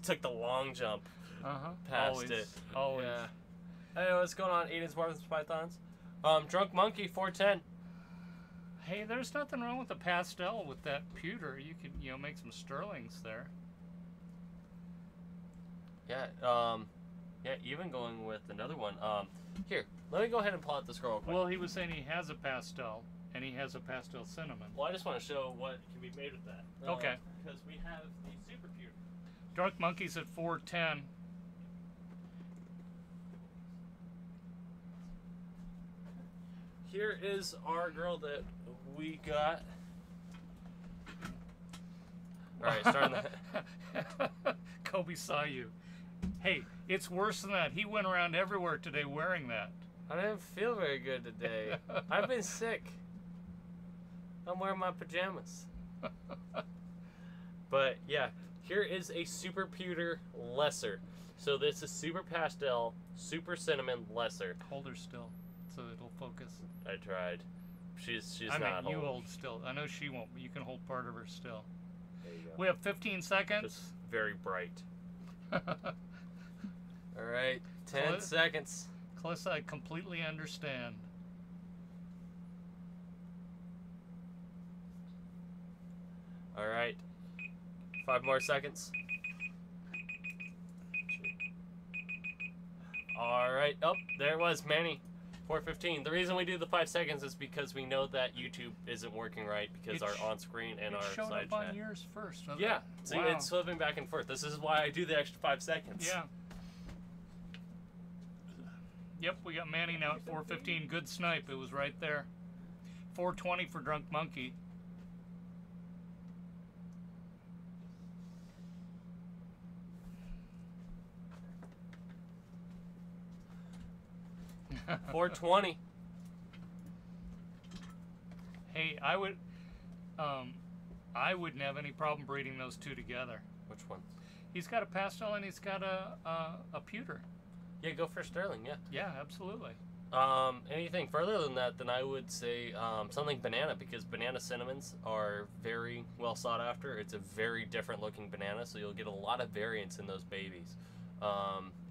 took the long jump past Always, it. Always. Yeah. Hey, what's going on, Eden's Martha's Pythons? Drunk Monkey 410. Hey, there's nothing wrong with the pastel with that pewter. You can, make some sterlings there. Yeah, yeah, even going with another one. Here, let me go ahead and pull out this girl real quick. Well, he was saying he has a pastel, and he has a pastel cinnamon. Well, I just want to show what can be made with that. Okay. Because we have the super pewter. Dark Monkey's at 410. Here is our girl that we got. Alright, starting the... Kobe saw you. Hey, it's worse than that. He went around everywhere today wearing that. I didn't feel very good today. I've been sick. I'm wearing my pajamas. But yeah, here is a super pewter lesser. So this is super pastel, super cinnamon lesser. Hold her still, so it'll focus. I tried. She's I not mean, you holding. hold still. I know she won't, but you can hold part of her still. There you go. We have 15 seconds. It's very bright. Alright, 10 seconds. Calissa, I completely understand. Alright. 5 more seconds. Alright. Oh, there it was, Manny. 4:15. The reason we do the 5 seconds is because we know that YouTube isn't working right because our on-screen and our showed side up on chat. yours first. Yeah. See, wow. it's flipping back and forth. This is why I do the extra 5 seconds. Yeah. Yep, we got Manny now at 4:15. Good snipe. It was right there. 4:20 for Drunk Monkey. $4.20. Hey, I wouldn't have any problem breeding those two together. Which one? He's got a pastel and he's got a pewter. Yeah, go for sterling, yeah. Yeah, absolutely. Anything further than that, then I would say something banana, because banana cinnamons are very well sought after. It's a very different looking banana, so you'll get a lot of variance in those babies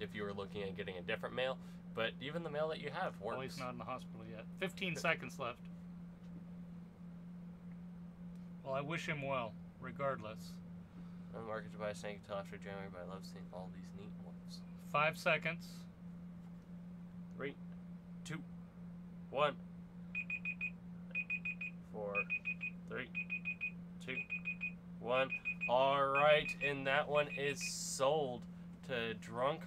if you were looking at getting a different male. But even the male that you have works. Well, he's not in the hospital yet. 15 seconds left. Well, I wish him well, regardless. I'm marketed to buy a snake until after January, but I love seeing all these neat ones. 5 seconds. 3, 2, 1. 4, 3, 2, 1. All right, and that one is sold to Drunk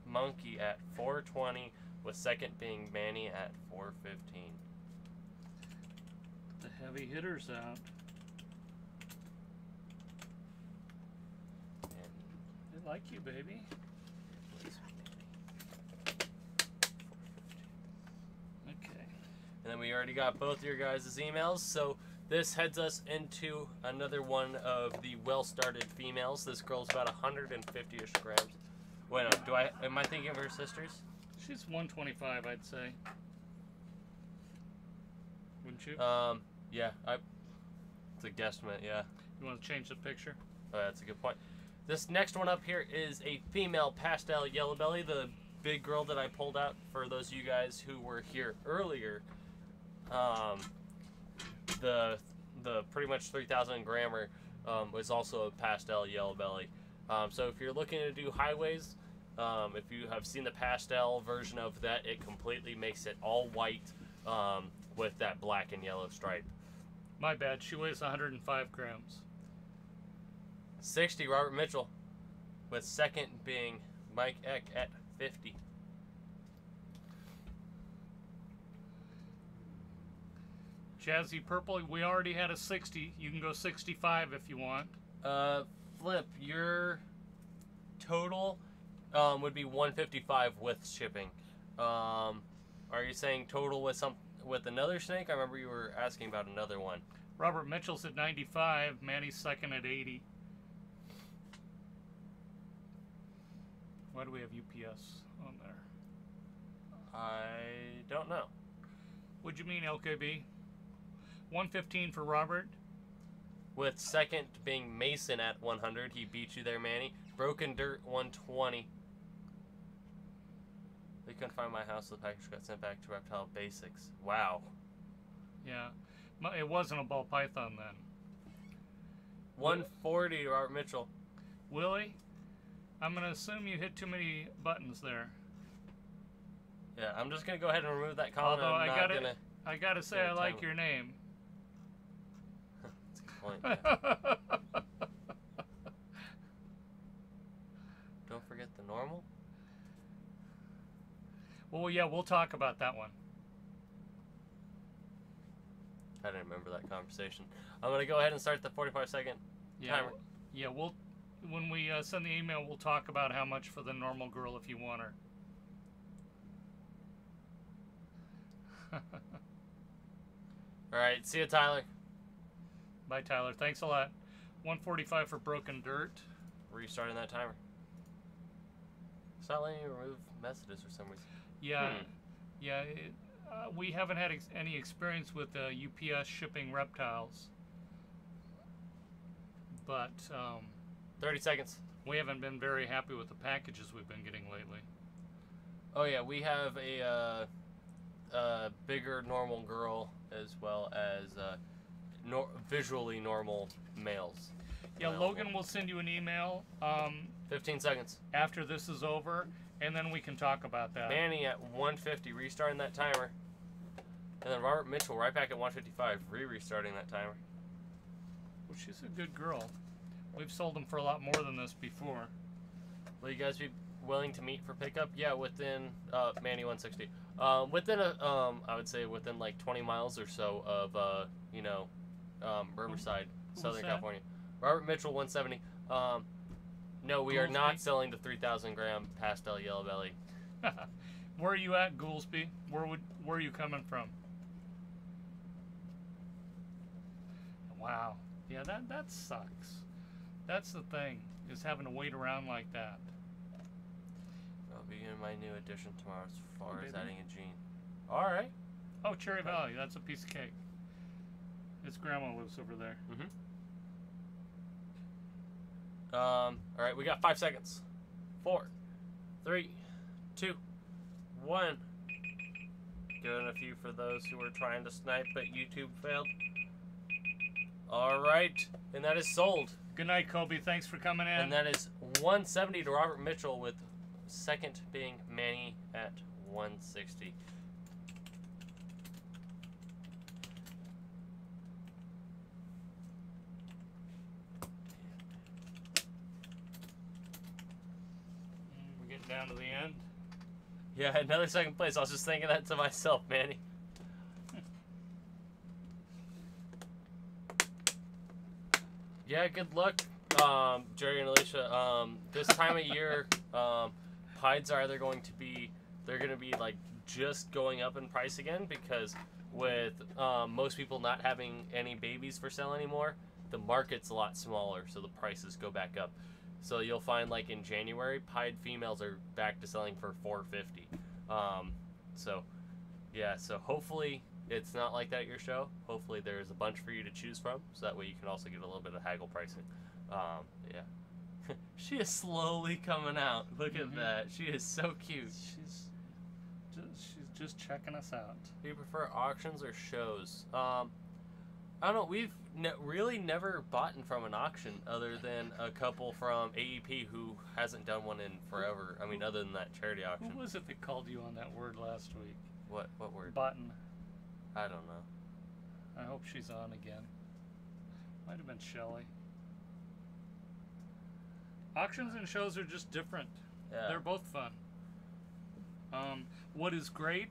Monkey at $4.20, with second being Manny at $4.15. The heavy hitters out. They like you, baby. Okay. And then we already got both your guys' emails, so this heads us into another one of the well-started females. This girl's about 150-ish grams. Wait, no, am I thinking of her sisters? She's 125, I'd say. Wouldn't you? Yeah, it's a guesstimate, yeah. You want to change the picture? Oh, that's a good point. This next one up here is a female pastel yellow belly, the big girl that I pulled out for those of you guys who were here earlier. The pretty much 3,000 grammer was also a pastel yellow belly. So if you're looking to do highways, if you have seen the pastel version of that, it completely makes it all white with that black and yellow stripe. My bad. She weighs 105 grams. 60, Robert Mitchell, with second being Mike Eck at 50. Jazzy Purple, we already had a 60. You can go 65 if you want. Flip, your total would be 155 with shipping. Are you saying total with another snake? I remember you were asking about another one. Robert Mitchell's at 95. Manny's second at 80. Why do we have UPS on there? I don't know. What'd you mean, LKB? 115 for Robert. With second being Mason at 100. He beat you there, Manny. Broken Dirt, 120. They couldn't find my house, so the package got sent back to Reptile Basics. Wow. Yeah. It wasn't a ball python then. 140 to Robert Mitchell. Willie, I'm going to assume you hit too many buttons there. Yeah, I'm just going to go ahead and remove that comment. Although I'm I gotta say I like your name. That's a good point. Don't forget the normal. Well, yeah, we'll talk about that one. I didn't remember that conversation. I'm going to go ahead and start the 45-second timer. Yeah, when we send the email, we'll talk about how much for the normal girl if you want her. All right, see you, Tyler. Bye, Tyler. Thanks a lot. 145 for Broken Dirt. Restarting that timer. It's not letting you remove messages for some reason. Yeah, yeah. We haven't had any experience with UPS shipping reptiles, but 30 seconds. We haven't been very happy with the packages we've been getting lately. Oh yeah, we have a bigger normal girl as well as visually normal males. Yeah, Logan will send you an email 15 seconds after this is over, and then we can talk about that. Manny at 150, restarting that timer. And then Robert Mitchell right back at 155, restarting that timer. Well, she's a good girl. We've sold them for a lot more than this before. Will you guys be willing to meet for pickup? Yeah, within Manny 160. Within I would say within like 20 miles or so of Riverside, Southern California. Robert Mitchell 170. No, we are not selling the 3,000 gram pastel yellow belly. Where are you at, Goolsby? Where are you coming from? Wow. Yeah, that sucks. That's the thing, is having to wait around like that. I'll be in my new edition tomorrow as far as adding a gene. All right. Oh, Cherry Valley. That's a piece of cake. His grandma lives over there. All right, we got 5 seconds. 4, 3, 2, 1. Giving a few for those who were trying to snipe, but YouTube failed. All right, and that is sold. Good night, Kobe. Thanks for coming in. And that is 170 to Robert Mitchell, with second being Manny at 160. We're getting down to the end. Yeah, another second place. I was just thinking that to myself, Manny. Yeah, good luck, Jerry and Alicia. This time of year, pieds are either going to be, they're going to be like just going up in price again, because with most people not having any babies for sale anymore, the market's a lot smaller, so the prices go back up. So you'll find like in January, pied females are back to selling for $450. So yeah, so hopefully it's not like that at your show. Hopefully there's a bunch for you to choose from, so that way you can also get a little bit of haggle pricing. Yeah. She is slowly coming out. Look at that. She is so cute. She's just checking us out. Do you prefer auctions or shows? I don't know. We've really never bought from an auction, other than a couple from AEP who hasn't done one in forever. I mean, other than that charity auction. Who was it that called you on that word last week? What word? Button. I don't know. I hope she's on again. Might have been Shelley. Auctions and shows are just different. Yeah. They're both fun. What is great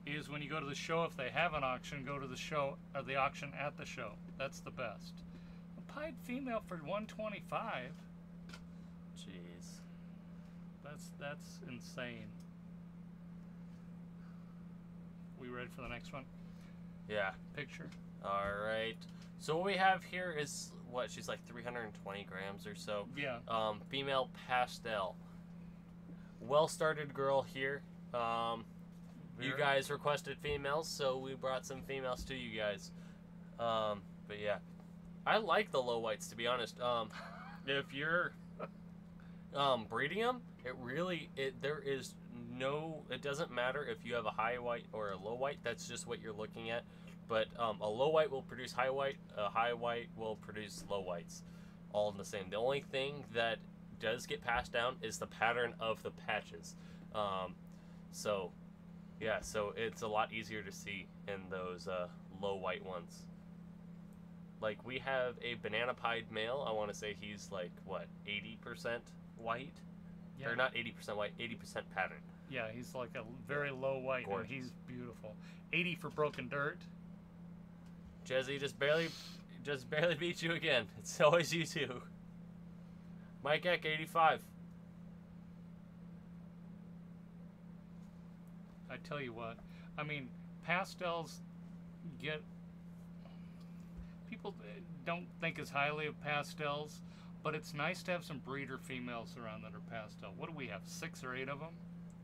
is when you go to the show, if they have an auction, go to the show or the auction at the show. That's the best. A pied female for $125. Jeez. That's insane. We ready for the next one? Yeah. Picture. All right. So what we have here is what? She's like 320 grams or so. Yeah. Female pastel. Well-started girl here. You guys requested females, so we brought some females to you guys. But yeah, I like the low whites, to be honest. If you're breeding them, it doesn't matter if you have a high white or a low white. That's just what you're looking at. But a low white will produce high white. A high white will produce low whites, all in the same. The only thing that does get passed down is the pattern of the patches. So it's a lot easier to see in those low white ones. Like, we have a banana pied male. I want to say he's like, what, 80% white? Yeah. Or not 80% white, 80% pattern. Yeah, he's like a very low white, Gorgeous. and he's beautiful. 80 for broken dirt. Jesse just barely beat you again. It's always you two. Mike Eck, 85. I tell you what, I mean, pastels people don't think as highly of pastels, but it's nice to have some breeder females around that are pastel. What do we have, 6 or 8 of them?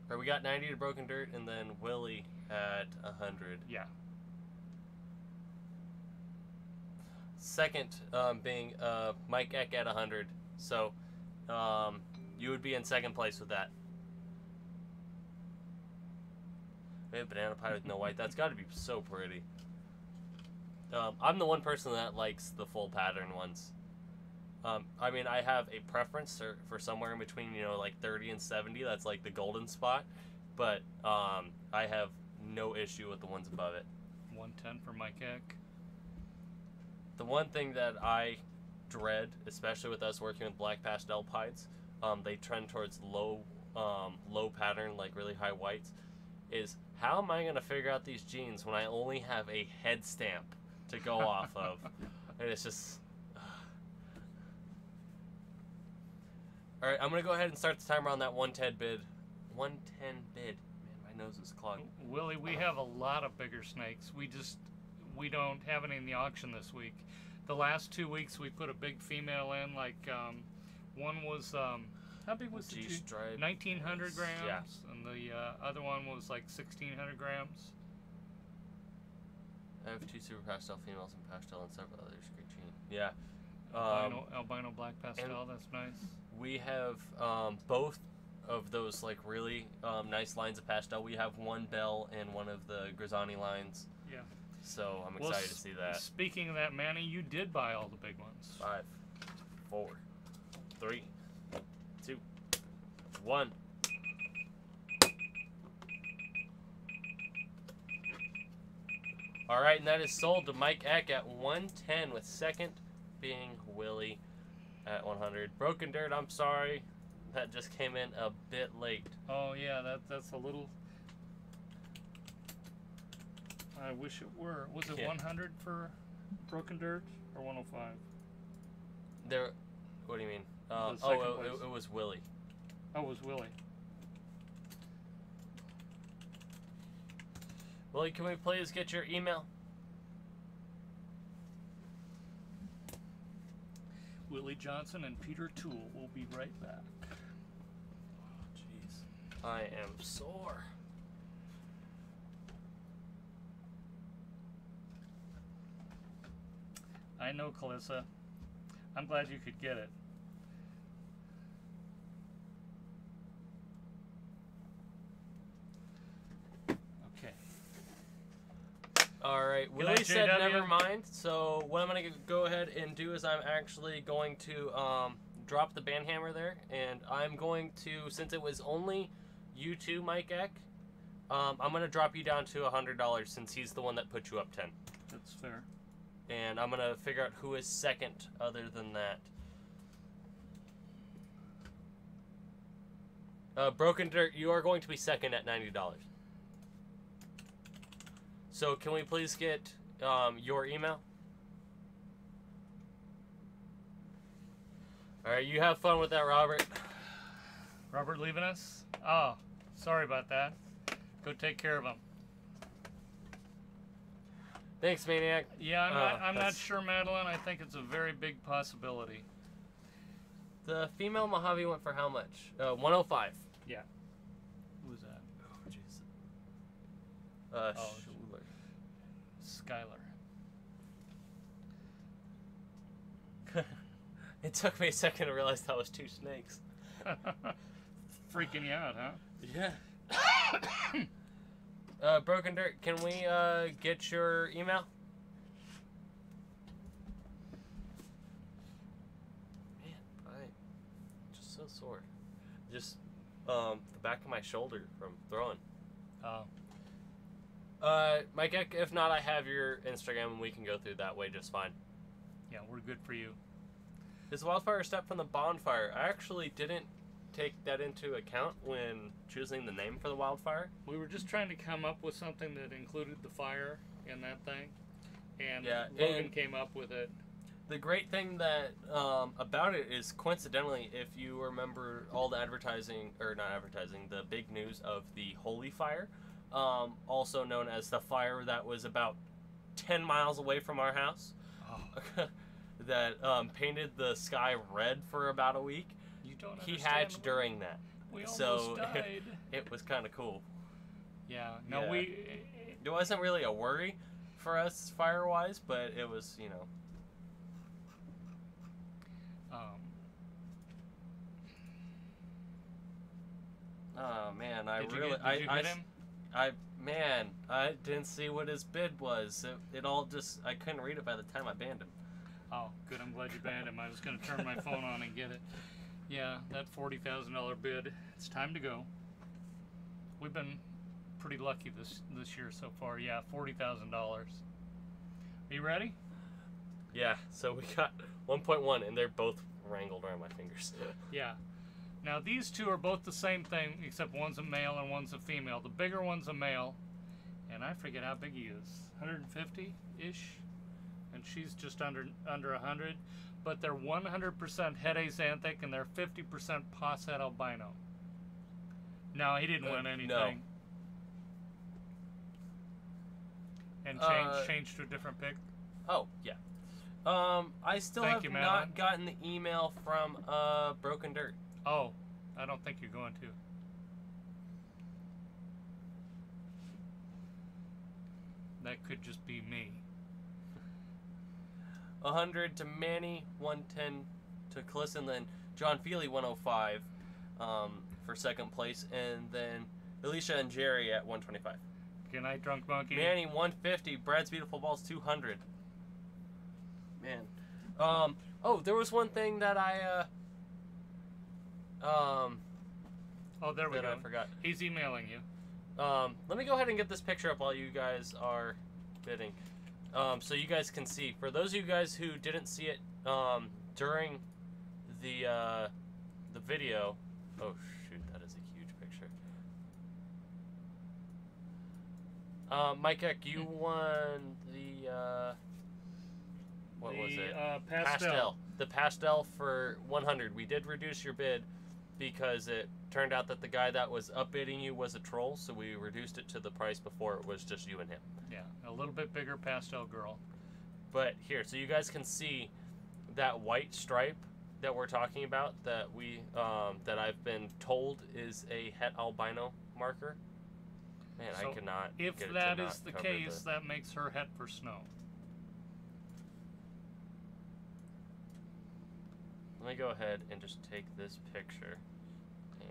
Or we got 90 to broken dirt, and then Willie at 100. Yeah. Second being Mike Eck at 100. So you would be in second place with that. We have banana pie with no white. That's got to be so pretty. I'm the one person that likes the full pattern ones. I mean, I have a preference for somewhere in between, like 30 and 70. That's like the golden spot. But I have no issue with the ones above it. 110 for Mike Eck. The one thing that I dread, especially with us working with black pastel pieds, they trend towards low pattern, like really high whites, is how am I going to figure out these genes when I only have a head stamp to go off of? And it's just... Alright, I'm going to go ahead and start the timer on that 110 bid. 110 bid. Man, my nose is clogged. Willie, we have a lot of bigger snakes. We don't have any in the auction this week. The last 2 weeks we put a big female in, like one was how big was the G-stripe? 1900 grams, yeah. And the other one was like 1600 grams. I have 2 super pastel females and pastel and several others. Great gene. Yeah. Albino black pastel, that's nice. We have both of those like really nice lines of pastel. We have one Bell and one of the Grisani lines. Yeah. So I'm excited to see that. Speaking of that, Manny, you did buy all the big ones. 5, 4, 3, 2, 1. All right, and that is sold to Mike Eck at 110, with second being Willie at 100. Broken Dirt, I'm sorry, that just came in a bit late. Oh yeah, that's a little. I wish it were. Was it 100 for Broken Dirt or 105? There. What do you mean? It was Willie. Oh, it was Willie. Willie, can we please get your email? Willie Johnson and Peter Toole will be right back. Oh, jeez. I am sore. I know, Calissa. I'm glad you could get it. Okay. All right. Willie said never mind. So what I'm going to go ahead and do is I'm actually going to drop the band hammer there. And I'm going to, since it was only you two, Mike Eck, I'm going to drop you down to $100 since he's the one that put you up 10. That's fair. And I'm going to figure out who is second other than that. Broken Dirt, you are going to be second at $90. So can we please get your email? All right, you have fun with that, Robert. Robert leaving us? Oh, sorry about that. Go take care of him. Thanks, Maniac. Yeah, I'm not sure, Madeline. I think it's a very big possibility. The female Mojave went for how much? 105. Yeah. Who was that? Oh, jeez. Schuler. Skylar. It took me a second to realize that was two snakes. Freaking you out, huh? Yeah. Broken Dirt, can we get your email? Man, I'm just so sore. Just the back of my shoulder from throwing. Oh. Mike, if not, I have your Instagram and we can go through that way just fine. Yeah, we're good for you. Is wildfire a step from the bonfire? I actually didn't take that into account when choosing the name for the wildfire. We were just trying to come up with something that included the fire in that thing, and Yeah, Logan and came up with it. the great thing that about it is, coincidentally, if you remember all the advertising, or not advertising, the big news of the Holy Fire, also known as the fire that was about 10 miles away from our house, that painted the sky red for about a week. You don't He understand. hatched during that. We almost So died. it was kind of cool. Yeah. No, Yeah. It wasn't really a worry for us fire-wise, but it was, you know. Oh man, Did you hit him? I didn't see what his bid was. It all just, I couldn't read it by the time I banned him. Oh, good. I'm glad you banned him. I was going to turn my phone on and get it. Yeah, that $40,000 bid. It's time to go. We've been pretty lucky this year so far. Yeah, $40,000. Are you ready? Yeah, so we got 1.1, and they're both wrangled around my fingers. Yeah. Now these two are both the same thing, except one's a male and one's a female. The bigger one's a male, and I forget how big he is. 150-ish, and she's just under 100. But they're 100% Het Axanthic, and they're 50% Het Albino. No, he didn't win anything. No. And changed to a different pick. Oh, yeah. I still Thank have you, Madeline. not gotten the email from Broken Dirt. Oh, I don't think you're going to. That could just be me. 100 to Manny, 110 to Calissa, and then John Feely, 105 for second place, and then Alicia and Jerry at 125. Good night, Drunk Monkey. Manny, 150. Brad's Beautiful Balls, 200. Man. Oh, there was one thing that Oh, there we that go. I forgot. He's emailing you. Let me go ahead and get this picture up while you guys are bidding. So you guys can see. For those of you guys who didn't see it during the video. Oh shoot, that is a huge picture. Mike Eck, you won the what was it? Pastel. The pastel for 100. We did reduce your bid because it turned out that the guy that was upbidding you was a troll, so we reduced it to the price before it was just you and him. Yeah, a little bit bigger pastel girl. But here, so you guys can see that white stripe that we're talking about that we that I've been told is a Het Albino marker. Man, So I cannot. If get it that to is not the cover case, that makes her Het for snow. Let me go ahead and just take this picture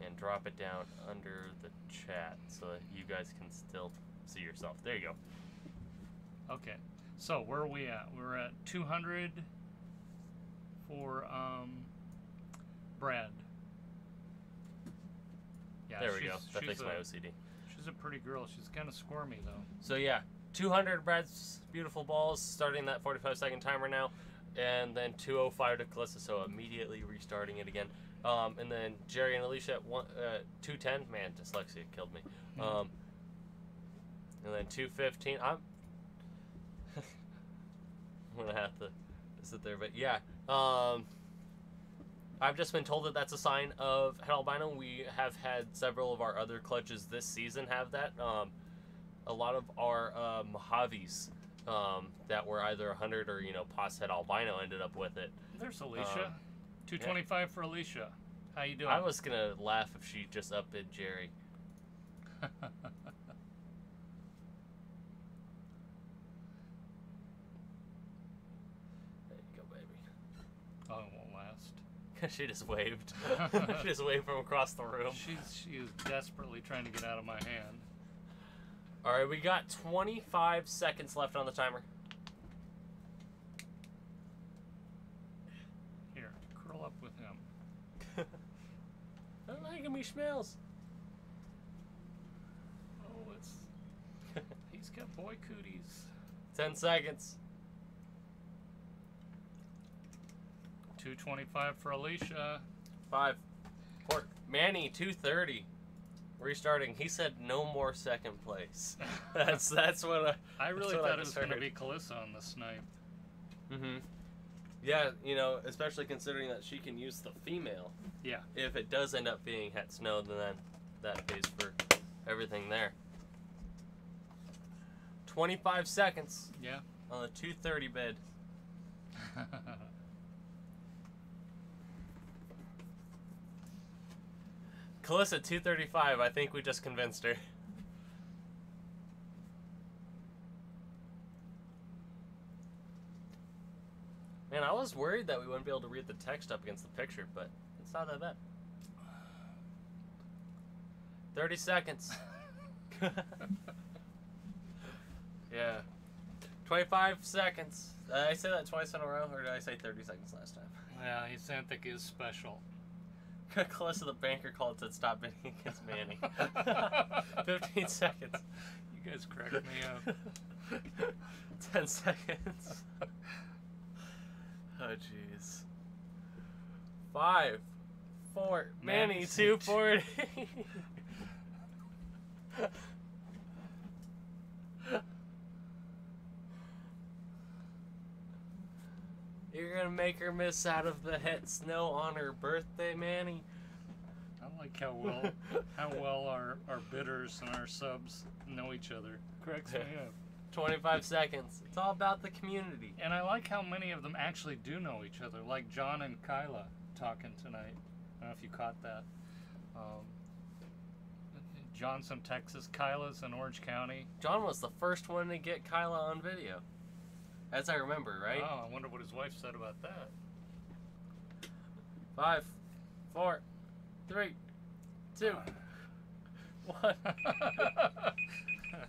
and drop it down under the chat so that you guys can still see yourself. There you go. Okay, so where are we at? We're at 200 for Brad. Yeah, There we go. That she's fixed my OCD. She's a pretty girl. She's kind of squirmy though. So yeah, 200 Brad's Beautiful Balls, starting that 45-second timer now, and then 205 to Calissa, so immediately restarting it again. And then Jerry and Alicia at 210. Man, dyslexia killed me. And then 215. I'm gonna have to sit there, but yeah. I've just been told that that's a sign of Het Albino. We have had several of our other clutches this season have that. A lot of our Mojaves that were either 100 or, past Het Albino ended up with it. There's Alicia. 225 for Alicia. How you doing? I was going to laugh if she just upbid Jerry. There you go, baby. Oh, it won't last. She just waved. She just waved from across the room. She is desperately trying to get out of my hand. All right, we got 25 seconds left on the timer. Here, curl up with him. Don't like me smells. Oh, he's got boy cooties. 10 seconds. 225 for Alicia. 5, 4. Manny, 230. Restarting. He said no more second place. That's what I really thought it was going to be Calissa on the snipe. Mm-hmm. Yeah, especially considering that she can use the female. Yeah. If it does end up being Het Snow, then that pays for everything there. 25 seconds. Yeah. On the 230 bid. Calissa, 235. I think we just convinced her. Man, I was worried that we wouldn't be able to read the text up against the picture, but it's not that bad. 30 seconds. Yeah. 25 seconds. Did I say that twice in a row, or did I say 30 seconds last time? Yeah, Axanthic is special. Calissa the banker called and said stop bidding against Manny. 15 seconds. You guys cracked me up. 10 seconds. Oh, jeez. 5, 4. Manny, 240. You're gonna make her miss out of the Het Snow on her birthday, Manny. I like how well our bidders and our subs know each other. Cracks me up. 25 seconds. It's all about the community. And I like how many of them actually do know each other, like John and Kyla talking tonight. I don't know if you caught that. John's from Texas, Kyla's in Orange County. John was the first one to get Kyla on video. As I remember, right? Oh, I wonder what his wife said about that. 5, 4, 3, 2, 1.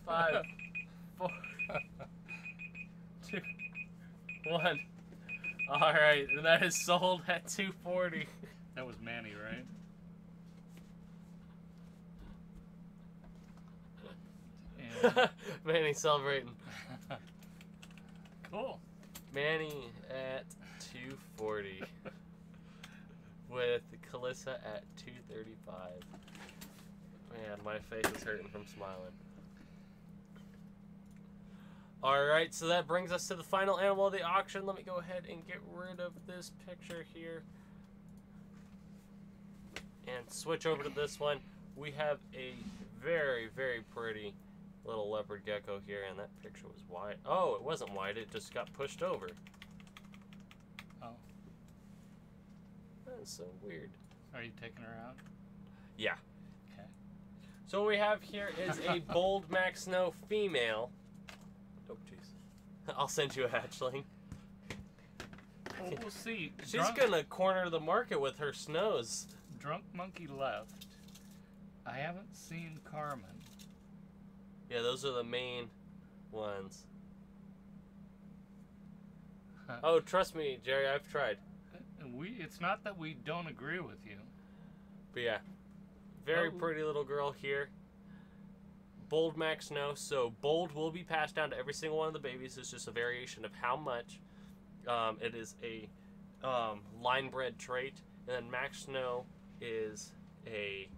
5, 4, 2, 1. All right, and that is sold at 240. That was Manny, right? And Manny celebrating. cool. Manny at 240 with Calissa at 235. Man, my face is hurting from smiling. Alright, so that brings us to the final animal of the auction. Let me go ahead and get rid of this picture here and switch over to this one. We have a very, very pretty little leopard gecko here, and that picture was wide. Oh, it wasn't wide, it just got pushed over. Oh. That is so weird. Are you taking her out? Yeah. Okay. So what we have here is a bold Mack Snow female. Oh, jeez. I'll send you a hatchling. Well, we'll see. She's gonna corner the market with her snows. Drunk Monkey left. I haven't seen Carmen. Yeah, those are the main ones. Oh, trust me, Jerry, I've tried. It's not that we don't agree with you. But yeah, very pretty little girl here. Bold Mack Snow. So bold will be passed down to every single one of the babies. It's just a variation of how much. It is a line bred trait. And then Mack Snow is a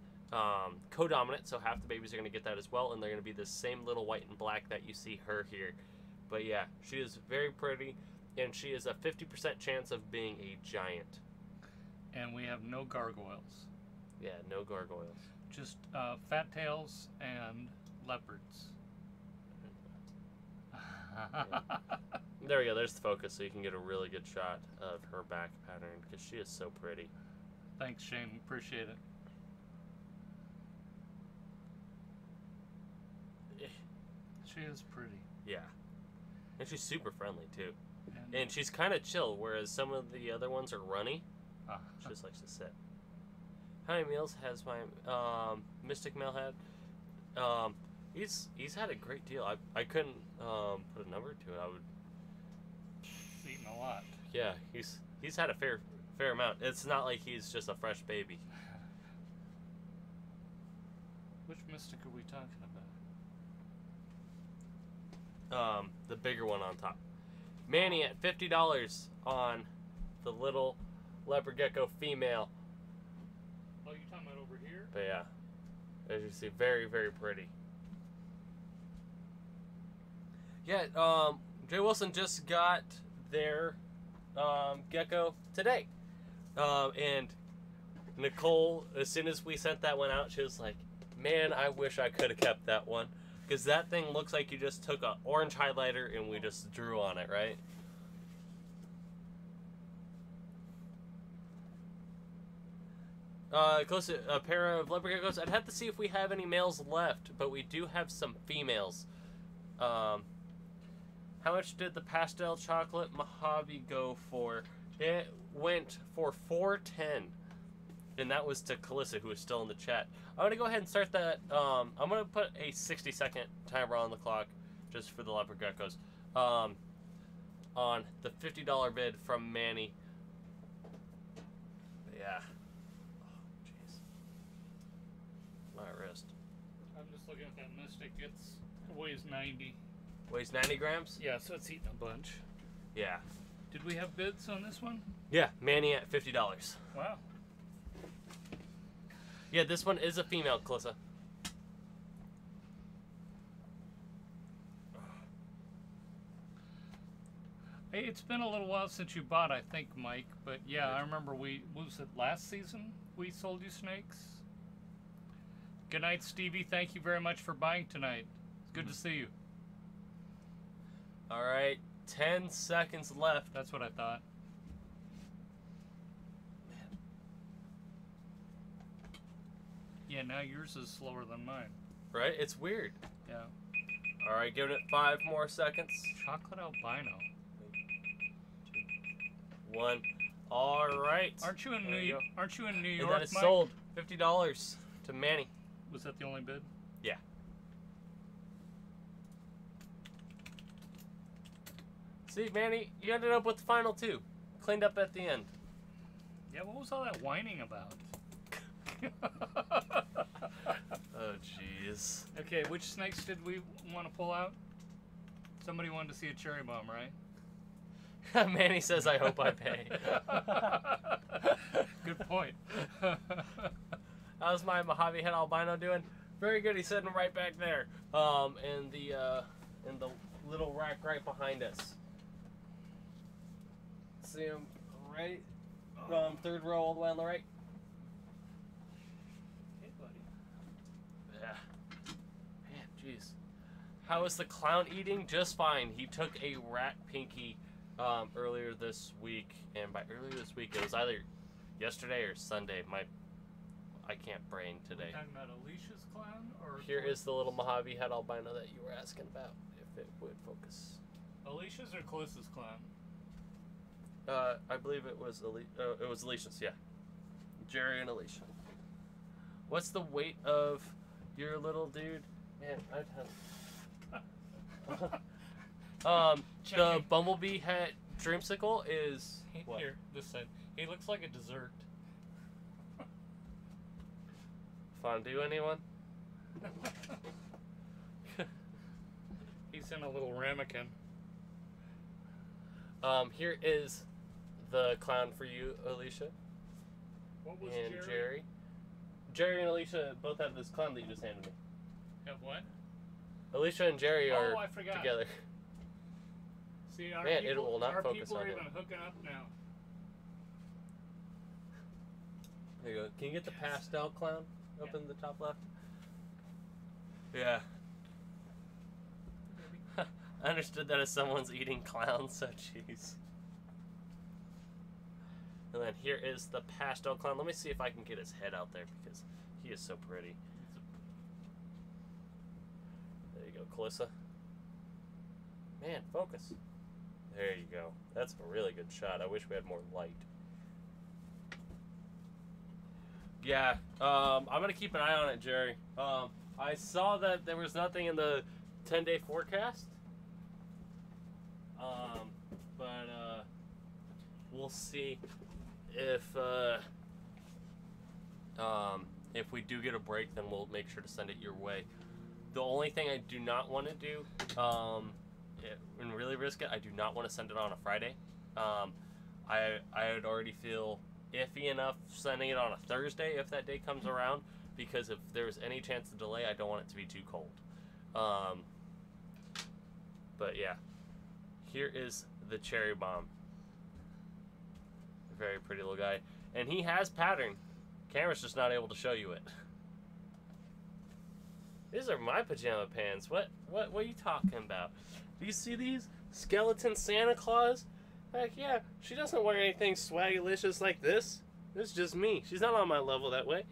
co-dominant, so half the babies are going to get that as well, and they're going to be the same little white and black that you see her here. But yeah, she is very pretty, and she is a 50% chance of being a giant. And we have no gargoyles. Yeah, no gargoyles. Just fat tails and leopards. Yeah. There we go, there's the focus, so you can get a really good shot of her back pattern, because she is so pretty. Thanks, Shane. Appreciate it. She is pretty. Yeah. And she's super friendly, too. And, And she's kind of chill, whereas some of the other ones are runny. She just likes to sit. How many meals has my Mystic Male had? He's had a great deal. I couldn't put a number to it. I would. He's eaten a lot. Yeah, he's had a fair amount. It's not like he's just a fresh baby. Which Mystic are we talking about? The bigger one on top. Manny at $50 on the little leopard gecko female. Oh, you're talking about over here? But yeah, as you see, very, very pretty. Yeah, Jay Wilson just got their gecko today. And Nicole, as soon as we sent that one out, she was like, man, I wish I could have kept that one. Because that thing looks like you just took an orange highlighter and we just drew on it, right? Close to a pair of leopard geckos. I'd have to see if we have any males left, but we do have some females. How much did the pastel chocolate Mojave go for? It went for $4.10, and that was to Calissa, who is still in the chat. I'm gonna go ahead and start that. I'm gonna put a 60-second timer on the clock, just for the leopard geckos. On the $50 bid from Manny. Yeah. My wrist. I'm just looking at that Mystic. It weighs 90. Weighs 90 grams? Yeah, so it's eating a bunch. Yeah. Did we have bids on this one? Yeah, Manny at $50. Wow. Yeah, this one is a female, Calissa. Hey, it's been a little while since you bought, I think, Mike. But yeah, I remember what was it, last season we sold you snakes? Good night, Stevie. Thank you very much for buying tonight. It's good to see you. All right, 10 seconds left. That's what I thought. Yeah, now yours is slower than mine. Right? It's weird. Yeah. All right, giving it 5 more seconds. Chocolate albino. 1. All right. Aren't you in There you go. Aren't you in New And York, that is Mike? sold. $50 to Manny. Was that the only bid? Yeah. See, Manny, you ended up with the final 2. Cleaned up at the end. Yeah, what was all that whining about? Oh, jeez. Okay, which snakes did we want to pull out? Somebody wanted to see a cherry bomb, right? Manny says, I hope I pay. Good point. How's my Mojave Het Albino doing? Very good. He's sitting right back there. In the little rack right behind us. See him right, 3rd row all the way on the right. Hey, buddy. Yeah. Man, jeez. How is the clown eating? Just fine. He took a rat pinky earlier this week, and by earlier this week, it was either yesterday or Sunday. I can't brain today. Are we talking about Alicia's clown? Or Here is the little Mojave Het Albino that you were asking about, if it would focus. Alicia's or Calissa's clown? I believe it was Alicia's, yeah. Jerry and Alicia. What's the weight of your little dude? Man, I'd have... the bumblebee hat dreamsicle is... What? Here, this side. He looks like a dessert. Fondue, anyone? He's in a little ramekin. Here is the clown for you, Alicia. What was and Jerry? Jerry and Alicia both have this clown that you just handed me. Have what? Alicia and Jerry are I forgot. together. See, our Man, people, it will not our focus people on are him. even hooking up now. There you go. Can you get the Yes. pastel clown up Yeah. in the top left? Yeah. I understood that as someone's eating clowns, so jeez. And then here is the pastel clown. Let me see if I can get his head out there because he is so pretty. There you go, Calissa. Man, focus. There you go. That's a really good shot. I wish we had more light. Yeah, I'm going to keep an eye on it, Jerry. I saw that there was nothing in the 10-day forecast. But we'll see if we do get a break, then we'll make sure to send it your way. The only thing I do not want to do, and really risk it, I do not want to send it on a Friday. I would already feel iffy enough sending it on a Thursday if that day comes around, because if there's any chance of delay, I don't want it to be too cold. But yeah, here is the cherry bomb. Very pretty little guy, and he has pattern. Camera's just not able to show you it. These are my pajama pants. What are you talking about? Do you see these? Skeleton Santa Claus? Heck yeah, she doesn't wear anything swagalicious like this. This is just me. She's not on my level that way.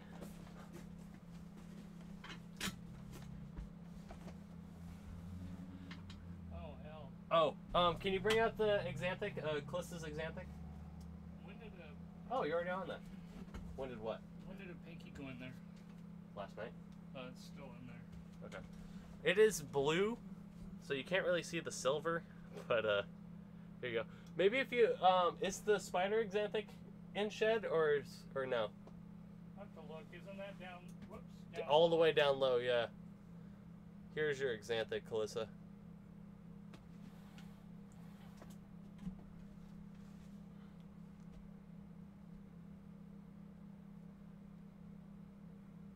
Oh, hell. Oh, can you bring out the Axanthic, Calissa's Axanthic? When did Oh, you're already on that. When did what? when did a pinky go in there? Last night? It's still in there. Okay. It is blue, so you can't really see the silver, but here you go. Maybe if you is the spider Axanthic in shed or no? I have to look. Isn't that down? Whoops. Down. All the way down low, yeah. Here's your Axanthic, Calissa.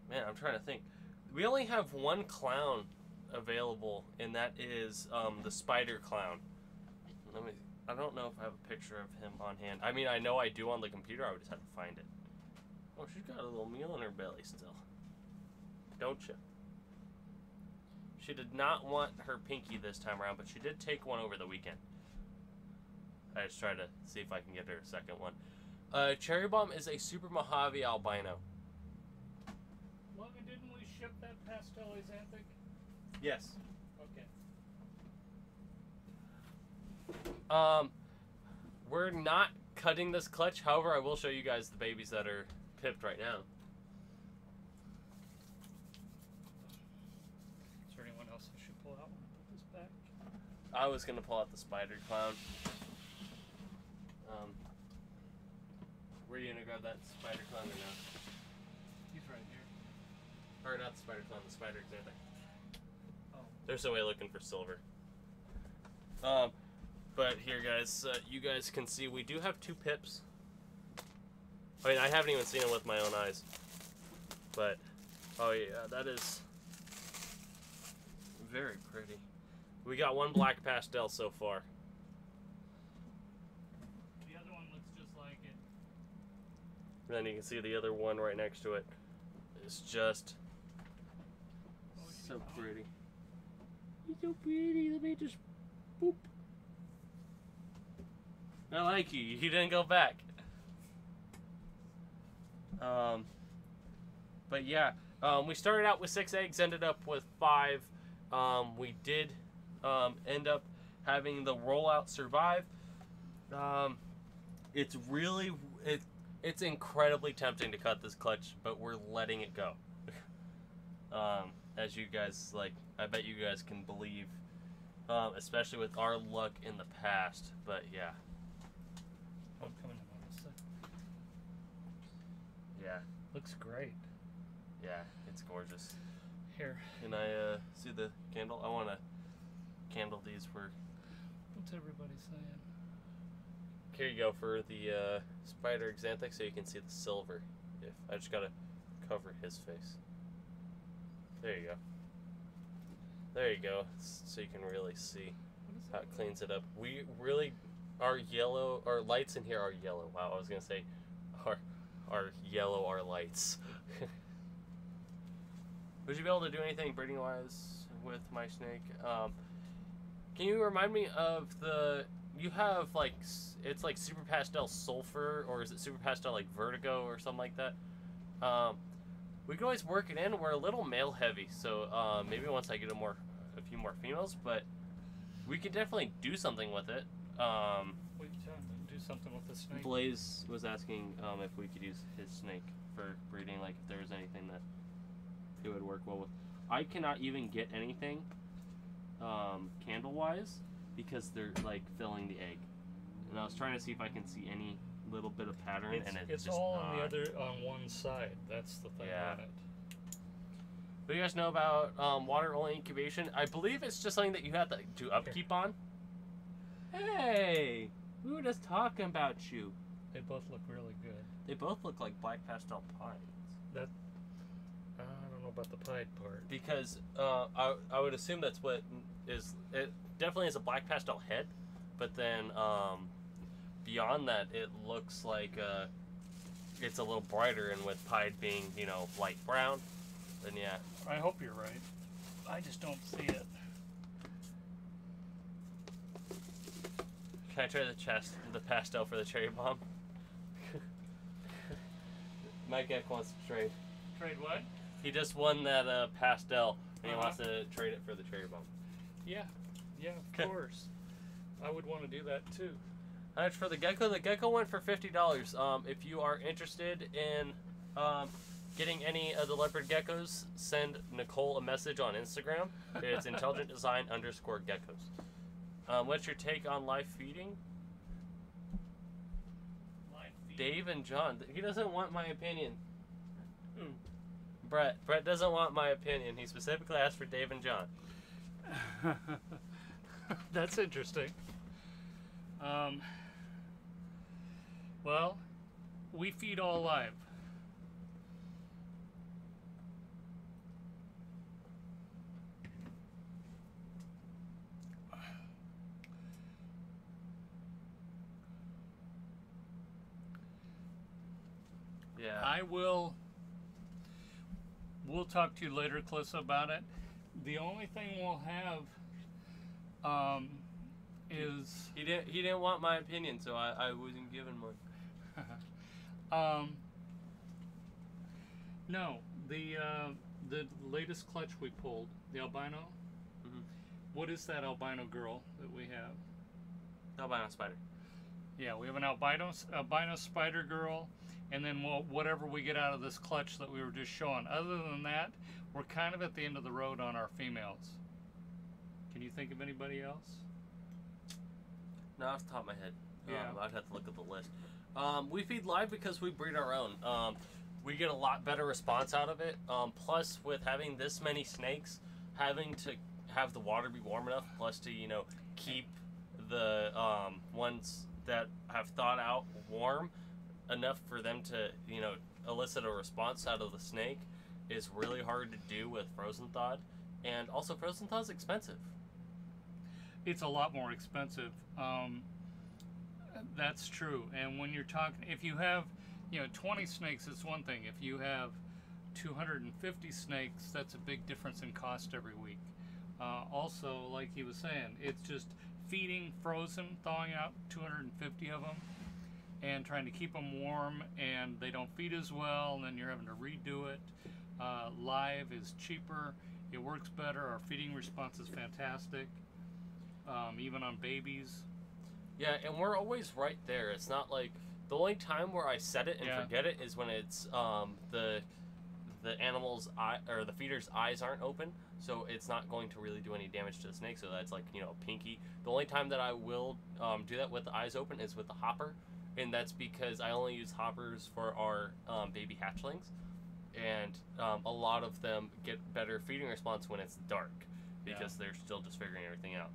Man, I'm trying to think. We only have one clown available, and that is the spider clown. I don't know if I have a picture of him on hand. I mean, I know I do on the computer. I would just have to find it. Oh, she's got a little meal in her belly still. Don't you? She did not want her pinky this time around, but she did take one over the weekend. I just tried to see if I can get her a second one. Cherry Bomb is a super Mojave albino. Logan, didn't we ship that Pastel Axanthic? Yes. Okay. We're not cutting this clutch. However, I will show you guys the babies that are pipped right now. Is there anyone else I should pull out when I put this back? I was gonna pull out the spider clown. Were you gonna grab that spider clown or no? He's right here. Or not the spider clown, the spider Axanthic. Oh. They're so way looking for silver. But here, guys, you guys can see we do have two pips. I mean, I haven't even seen them with my own eyes. But, oh yeah, that is very pretty. We got one black pastel so far. The other one looks just like it. And then you can see the other one right next to it. It's just so pretty. He's so pretty. Let me just boop. I like you. You didn't go back. But yeah, we started out with 6 eggs, ended up with 5. We did end up having the rollout survive. It's really it's incredibly tempting to cut this clutch, but we're letting it go. As you guys I bet you guys can believe, especially with our luck in the past. But yeah. I'm coming in on this side. Yeah. Looks great. Yeah, it's gorgeous. Here. Can I see the candle? I want to candle these for... What's everybody saying? Here you go for the spider Axanthic so you can see the silver. if I just gotta cover his face. There you go. There you go. So you can really see how it cleans it up. We really, our lights in here are yellow. Wow, I was gonna say, our yellow are lights. Would you be able to do anything breeding wise with my snake? Can you remind me of you have like, it's like Super Pastel Sulfur, or is it Super Pastel like Vertigo or something like that? We can always work it in. We're a little male heavy, so maybe once I get a few more females, but we could definitely do something with it. We can do something with the snake. Blaze was asking if we could use his snake for breeding, like if there was anything that it would work well with. I cannot even get anything candle-wise because they're like filling the egg, and I was trying to see if I can see any little bit of pattern, and it's just all not. on one side. That's the thing on it. What do you guys know about water only incubation? I believe it's just something that you have to do upkeep on. Hey, we were just talking about you. They both look really good. They both look like black pastel pines. That I don't know about the pied part. Because I would assume that's what is. It definitely has a black pastel head, but then beyond that, it looks like it's a little brighter, and with pied being, you know, light brown, then yeah. I hope you're right. I just don't see it. Can I try the pastel for the cherry bomb? My Gek wants to trade. Trade what? He just won that pastel, and he wants to trade it for the cherry bomb. Yeah, of course. I would want to do that too. How much for the gecko? The gecko went for $50. If you are interested in getting any of the leopard geckos, send Nicole a message on Instagram. It's intelligentdesign_geckos. What's your take on live feeding? Dave and John. He doesn't want my opinion. Who? Brett. Brett doesn't want my opinion. He specifically asked for Dave and John. That's interesting. Well, we feed all live. Yeah. We'll talk to you later, Clissa, about it. The only thing we'll have is... He didn't want my opinion, so I wasn't given one. No, the latest clutch we pulled, the albino. Mm-hmm. What is that albino girl that we have? Albino spider. Yeah, we have an albino spider girl, and then whatever we get out of this clutch that we were just showing. Other than that, we're kind of at the end of the road on our females. Can you think of anybody else? No, off the top of my head. Yeah. I'd have to look at the list. We feed live because we breed our own. We get a lot better response out of it. Plus, with having this many snakes, having to have the water be warm enough, plus to, you know, keep the ones that have thawed out warm enough for them to, you know, elicit a response out of the snake is really hard to do with frozen thawed. And also, frozen thaw is expensive. It's a lot more expensive. That's true. And when you're talking, if you have, you know, 20 snakes, it's one thing. If you have 250 snakes, that's a big difference in cost every week. Also, like he was saying, it's just feeding frozen, thawing out 250 of them, and trying to keep them warm, and they don't feed as well, and then you're having to redo it. Live is cheaper. It works better. Our feeding response is fantastic, even on babies. Yeah, and we're always right there. It's not like the only time where I set it and forget it is when it's the animal's eye or the feeder's eyes aren't open, so it's not going to really do any damage to the snake. So that's like, you know, pinky. The only time that I will do that with the eyes open is with the hopper, and that's because I only use hoppers for our baby hatchlings, and a lot of them get better feeding response when it's dark because they're still just figuring everything out.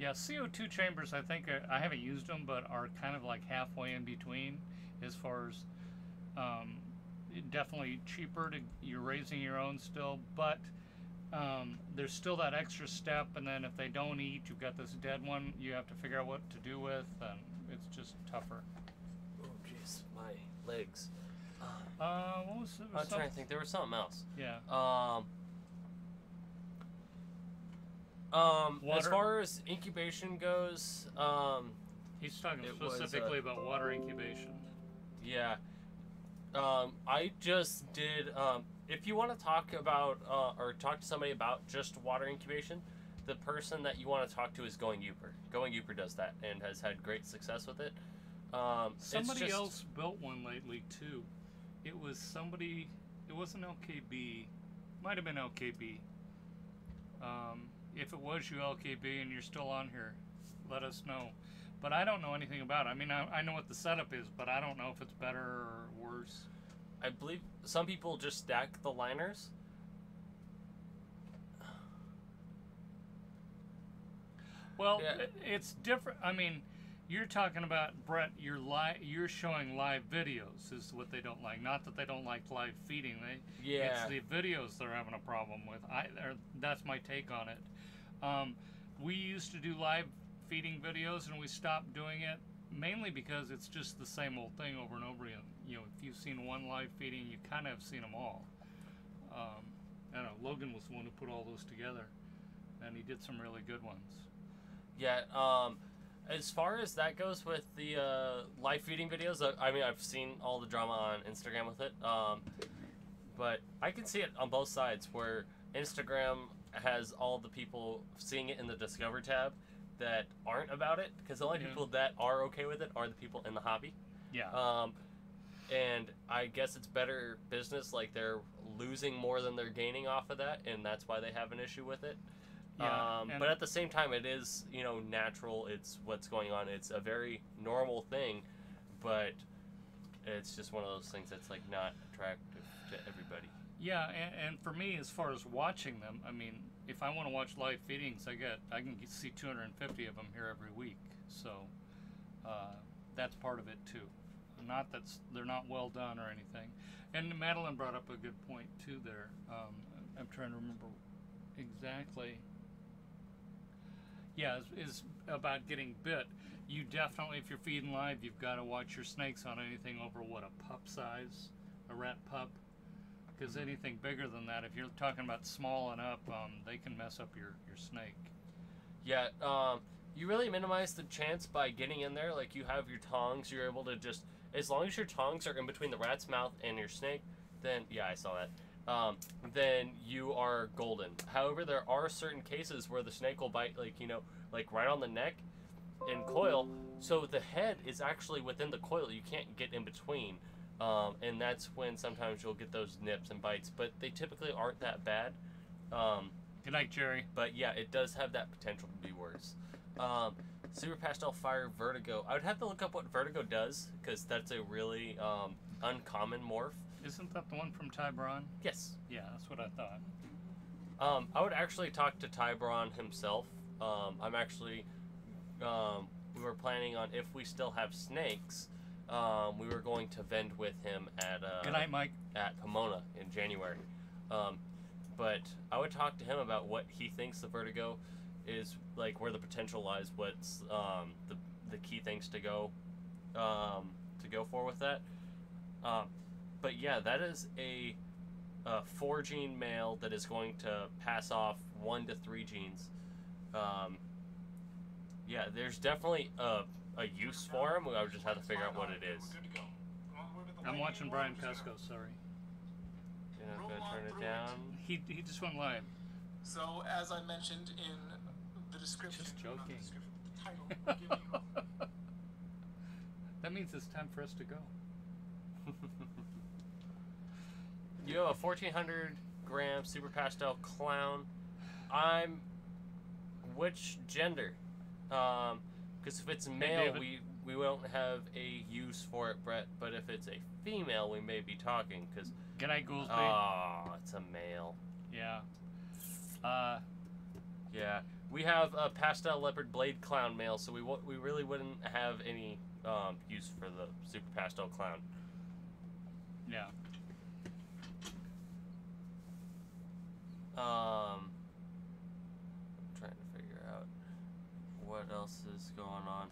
Yeah, CO2 chambers, I think, I haven't used them, but are kind of like halfway in between as far as, definitely cheaper. You're raising your own still, but there's still that extra step. And then if they don't eat, you've got this dead one you have to figure out what to do with, and it's just tougher. Oh, jeez, my legs. What was I'm trying to think. There was something else. Yeah. As far as incubation goes, he's talking specifically about water incubation. Yeah. I just did. If you want to talk about or talk to somebody about just water incubation, the person that you want to talk to is Going Youper. Going Youper does that and has had great success with it. Somebody else built one lately too. It was somebody. It wasn't LKB. Might have been LKB. If it was you, LKB, and you're still on here, let us know. But I don't know anything about it. I mean, I know what the setup is, but I don't know if it's better or worse. I believe some people just stack the liners. Well, yeah. It's different. I mean, you're talking about, Brett, you're showing live videos is what they don't like. Not that they don't like live feeding. It's the videos they're having a problem with. That's my take on it. We used to do live feeding videos, and we stopped doing it mainly because it's just the same old thing over and over again. You know, if you've seen one live feeding, you kind of have seen them all. I don't know, Logan was the one who put all those together, and he did some really good ones. Yeah, as far as that goes with the live feeding videos, I mean, I've seen all the drama on Instagram with it, but I can see it on both sides, where Instagram has all the people seeing it in the Discover tab that aren't about it, because the only people that are okay with it are the people in the hobby. Yeah. And I guess it's better business, like they're losing more than they're gaining off of that, and that's why they have an issue with it. Yeah, but at the same time, it is, you know, natural. It's what's going on. It's a very normal thing, but it's just one of those things that's like not attractive to everybody. Yeah, and for me, as far as watching them, I mean, if I want to watch live feedings, I can see 250 of them here every week. So that's part of it too. Not that they're not well done or anything. And Madeline brought up a good point too there. I'm trying to remember exactly. Yeah, is about getting bit. You definitely, if you're feeding live, you've got to watch your snakes on anything over, what, a pup size, a rat pup. Because anything bigger than that, if you're talking about small and up, they can mess up your snake. Yeah, you really minimize the chance by getting in there. Like, you have your tongs, you're able to just, as long as your tongs are in between the rat's mouth and your snake, then, yeah, I saw that. Then you are golden. However, there are certain cases where the snake will bite, like, you know, like right on the neck and coil. So the head is actually within the coil. You can't get in between. And that's when sometimes you'll get those nips and bites, but they typically aren't that bad. Good night, Jerry. But yeah, it does have that potential to be worse. Super Pastel Fire Vertigo. I would have to look up what Vertigo does, because that's a really uncommon morph. Isn't that the one from Tybron? Yes. Yeah, that's what I thought. I would actually talk to Tybron himself. I'm actually, we were planning on, if we still have snakes, we were going to vend with him at Good night, Mike. At Pomona in January. But I would talk to him about what he thinks the Vertigo is, like where the potential lies, what's the key things to go for with that. But yeah, that is a 4-gene male that is going to pass off 1 to 3 genes. Yeah, there's definitely a use for him. I would just have to figure out what it is. I'm watching Brian Cusco, sorry. You're not going to turn it down? He just went live. So, as I mentioned in the description, Just joking. The title, we're giving you That means it's time for us to go. You have a 1,400 gram Super Pastel Clown. I'm which gender? Because if it's male, we won't have a use for it, Brett. But if it's a female, we may be talking. Because Good night, Goolsby. oh, it's a male. Yeah. Yeah, we have a Pastel Leopard Blade Clown male, so we really wouldn't have any use for the Super Pastel Clown. Yeah. I'm trying to figure out what else is going on.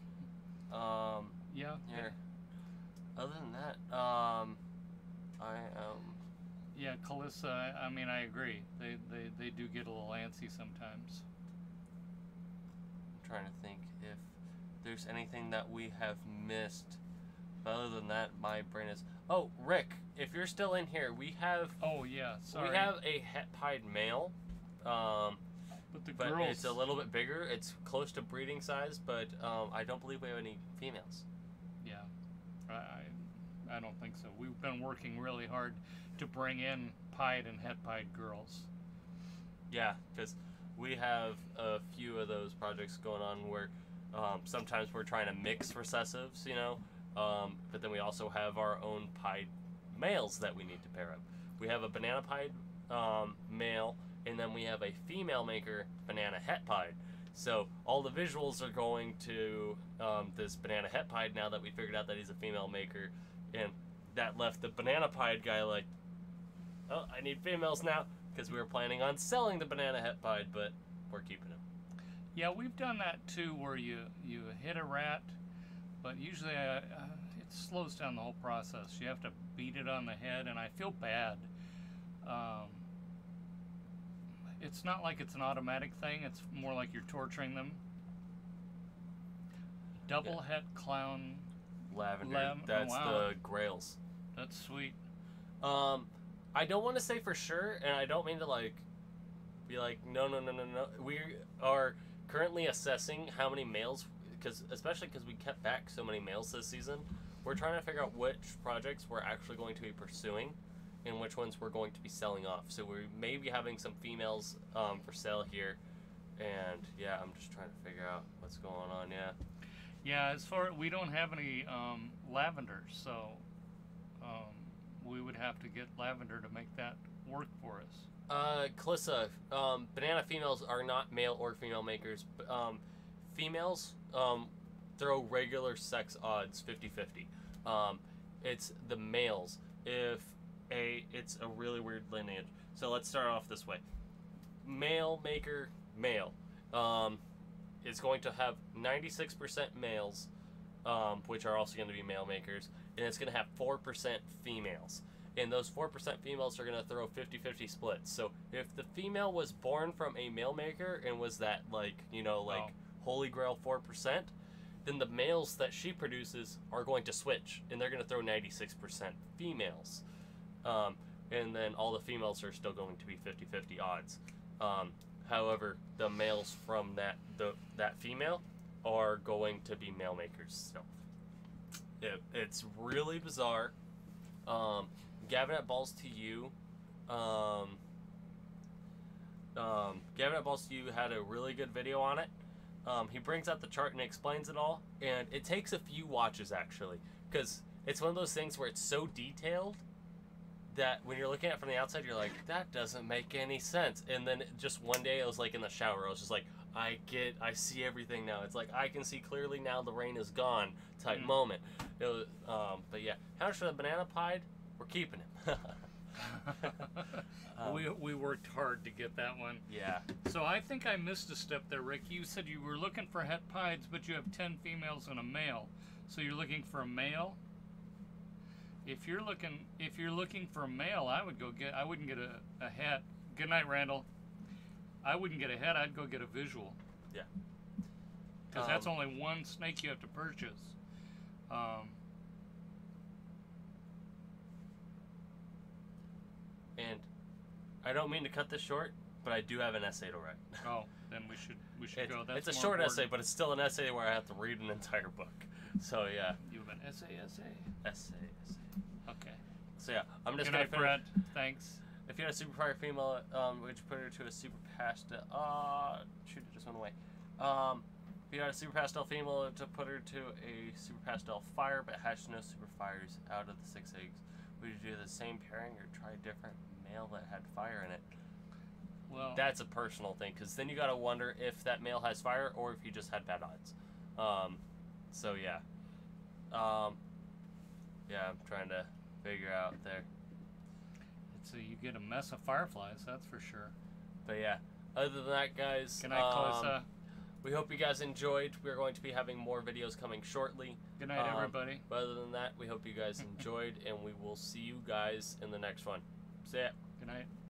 Yeah. Here. Other than that, Yeah, Calissa, I mean, I agree. They do get a little antsy sometimes. I'm trying to think if there's anything that we have missed. But other than that, my brain is... Oh, Rick, if you're still in here, we have... Oh, yeah, sorry. We have a het pied male. But But it's a little bit bigger. It's close to breeding size, but I don't believe we have any females. Yeah, I don't think so. We've been working really hard to bring in pied and het pied girls. Yeah, because we have a few of those projects going on where sometimes we're trying to mix recessives, you know, but then we also have our own pied males that we need to pair up. We have a banana pied male, and then we have a female maker banana het pied. So all the visuals are going to this banana het pied now that we figured out that he's a female maker, and that left the banana pied guy like, oh, I need females now, because we were planning on selling the banana het pied, but we're keeping him. Yeah, we've done that too, where you hit a rat, but usually it slows down the whole process. You have to beat it on the head, and I feel bad. It's not like it's an automatic thing. It's more like you're torturing them. Double het clown Lavender. That's the grails. That's sweet. I don't want to say for sure, and I don't mean to be like no. We are currently assessing how many males, especially because we kept back so many males this season. We're trying to figure out which projects we're actually going to be pursuing and which ones we're going to be selling off. So we may be having some females for sale here, and yeah, I'm just trying to figure out what's going on. Yeah, as far we don't have any lavender, so we would have to get lavender to make that work for us. Calissa, banana females are not male or female makers. Females throw regular sex odds 50-50. It's the males. It's a really weird lineage. So let's start off this way. Male maker, male. Is going to have 96% males, which are also going to be male makers, and it's going to have 4% females. And those 4% females are going to throw 50-50 splits. So if the female was born from a male maker and was that, holy grail 4%, then the males that she produces are going to switch, and they're going to throw 96% females. And then all the females are still going to be 50-50 odds. However, the males from that female are going to be male makers still. It's really bizarre. Gavin at Balls to You. Gavin at Balls to You had a really good video on it. He brings out the chart and explains it all, and it takes a few watches actually, because it's one of those things where it's so detailed that when you're looking at it from the outside, you're like, that doesn't make any sense. And then just one day, I was like in the shower, I was just like, I see everything now. It's like, I can see clearly now the rain is gone type moment. It was, but yeah, how much for the banana pied? We're keeping him. We worked hard to get that one. Yeah. So I think I missed a step there, Rick. You said you were looking for het pieds, but you have 10 females and a male. So you're looking for a male? If you're looking for a male, I wouldn't get a het. Good night, Randall. I wouldn't get a het, I'd go get a visual. Yeah. Because that's only one snake you have to purchase. And I don't mean to cut this short, but I do have an essay to write. Oh, then we should go. That's it's a more short important. essay, but it's still an essay where I have to read an entire book. So yeah. You have an essay. Essay. Okay. So yeah, I'm just Good night, gonna Brett. Thanks. If you had a super fire female, would you put her to a super pastel? Shoot, it just went away. If you had a super pastel female, to put her to a super pastel fire, but hatched no super fires out of the 6 eggs, would you do the same pairing or try a different male that had fire in it? Well, that's a personal thing, because then you gotta wonder if that male has fire or if he just had bad odds. So yeah. Yeah, I'm trying to figure out there. you get a mess of fireflies, that's for sure. But yeah, other than that, guys, Good night, Closa. we hope you guys enjoyed. We're going to be having more videos coming shortly. Good night, everybody. But other than that, we hope you guys enjoyed, and we will see you guys in the next one. See ya. Good night.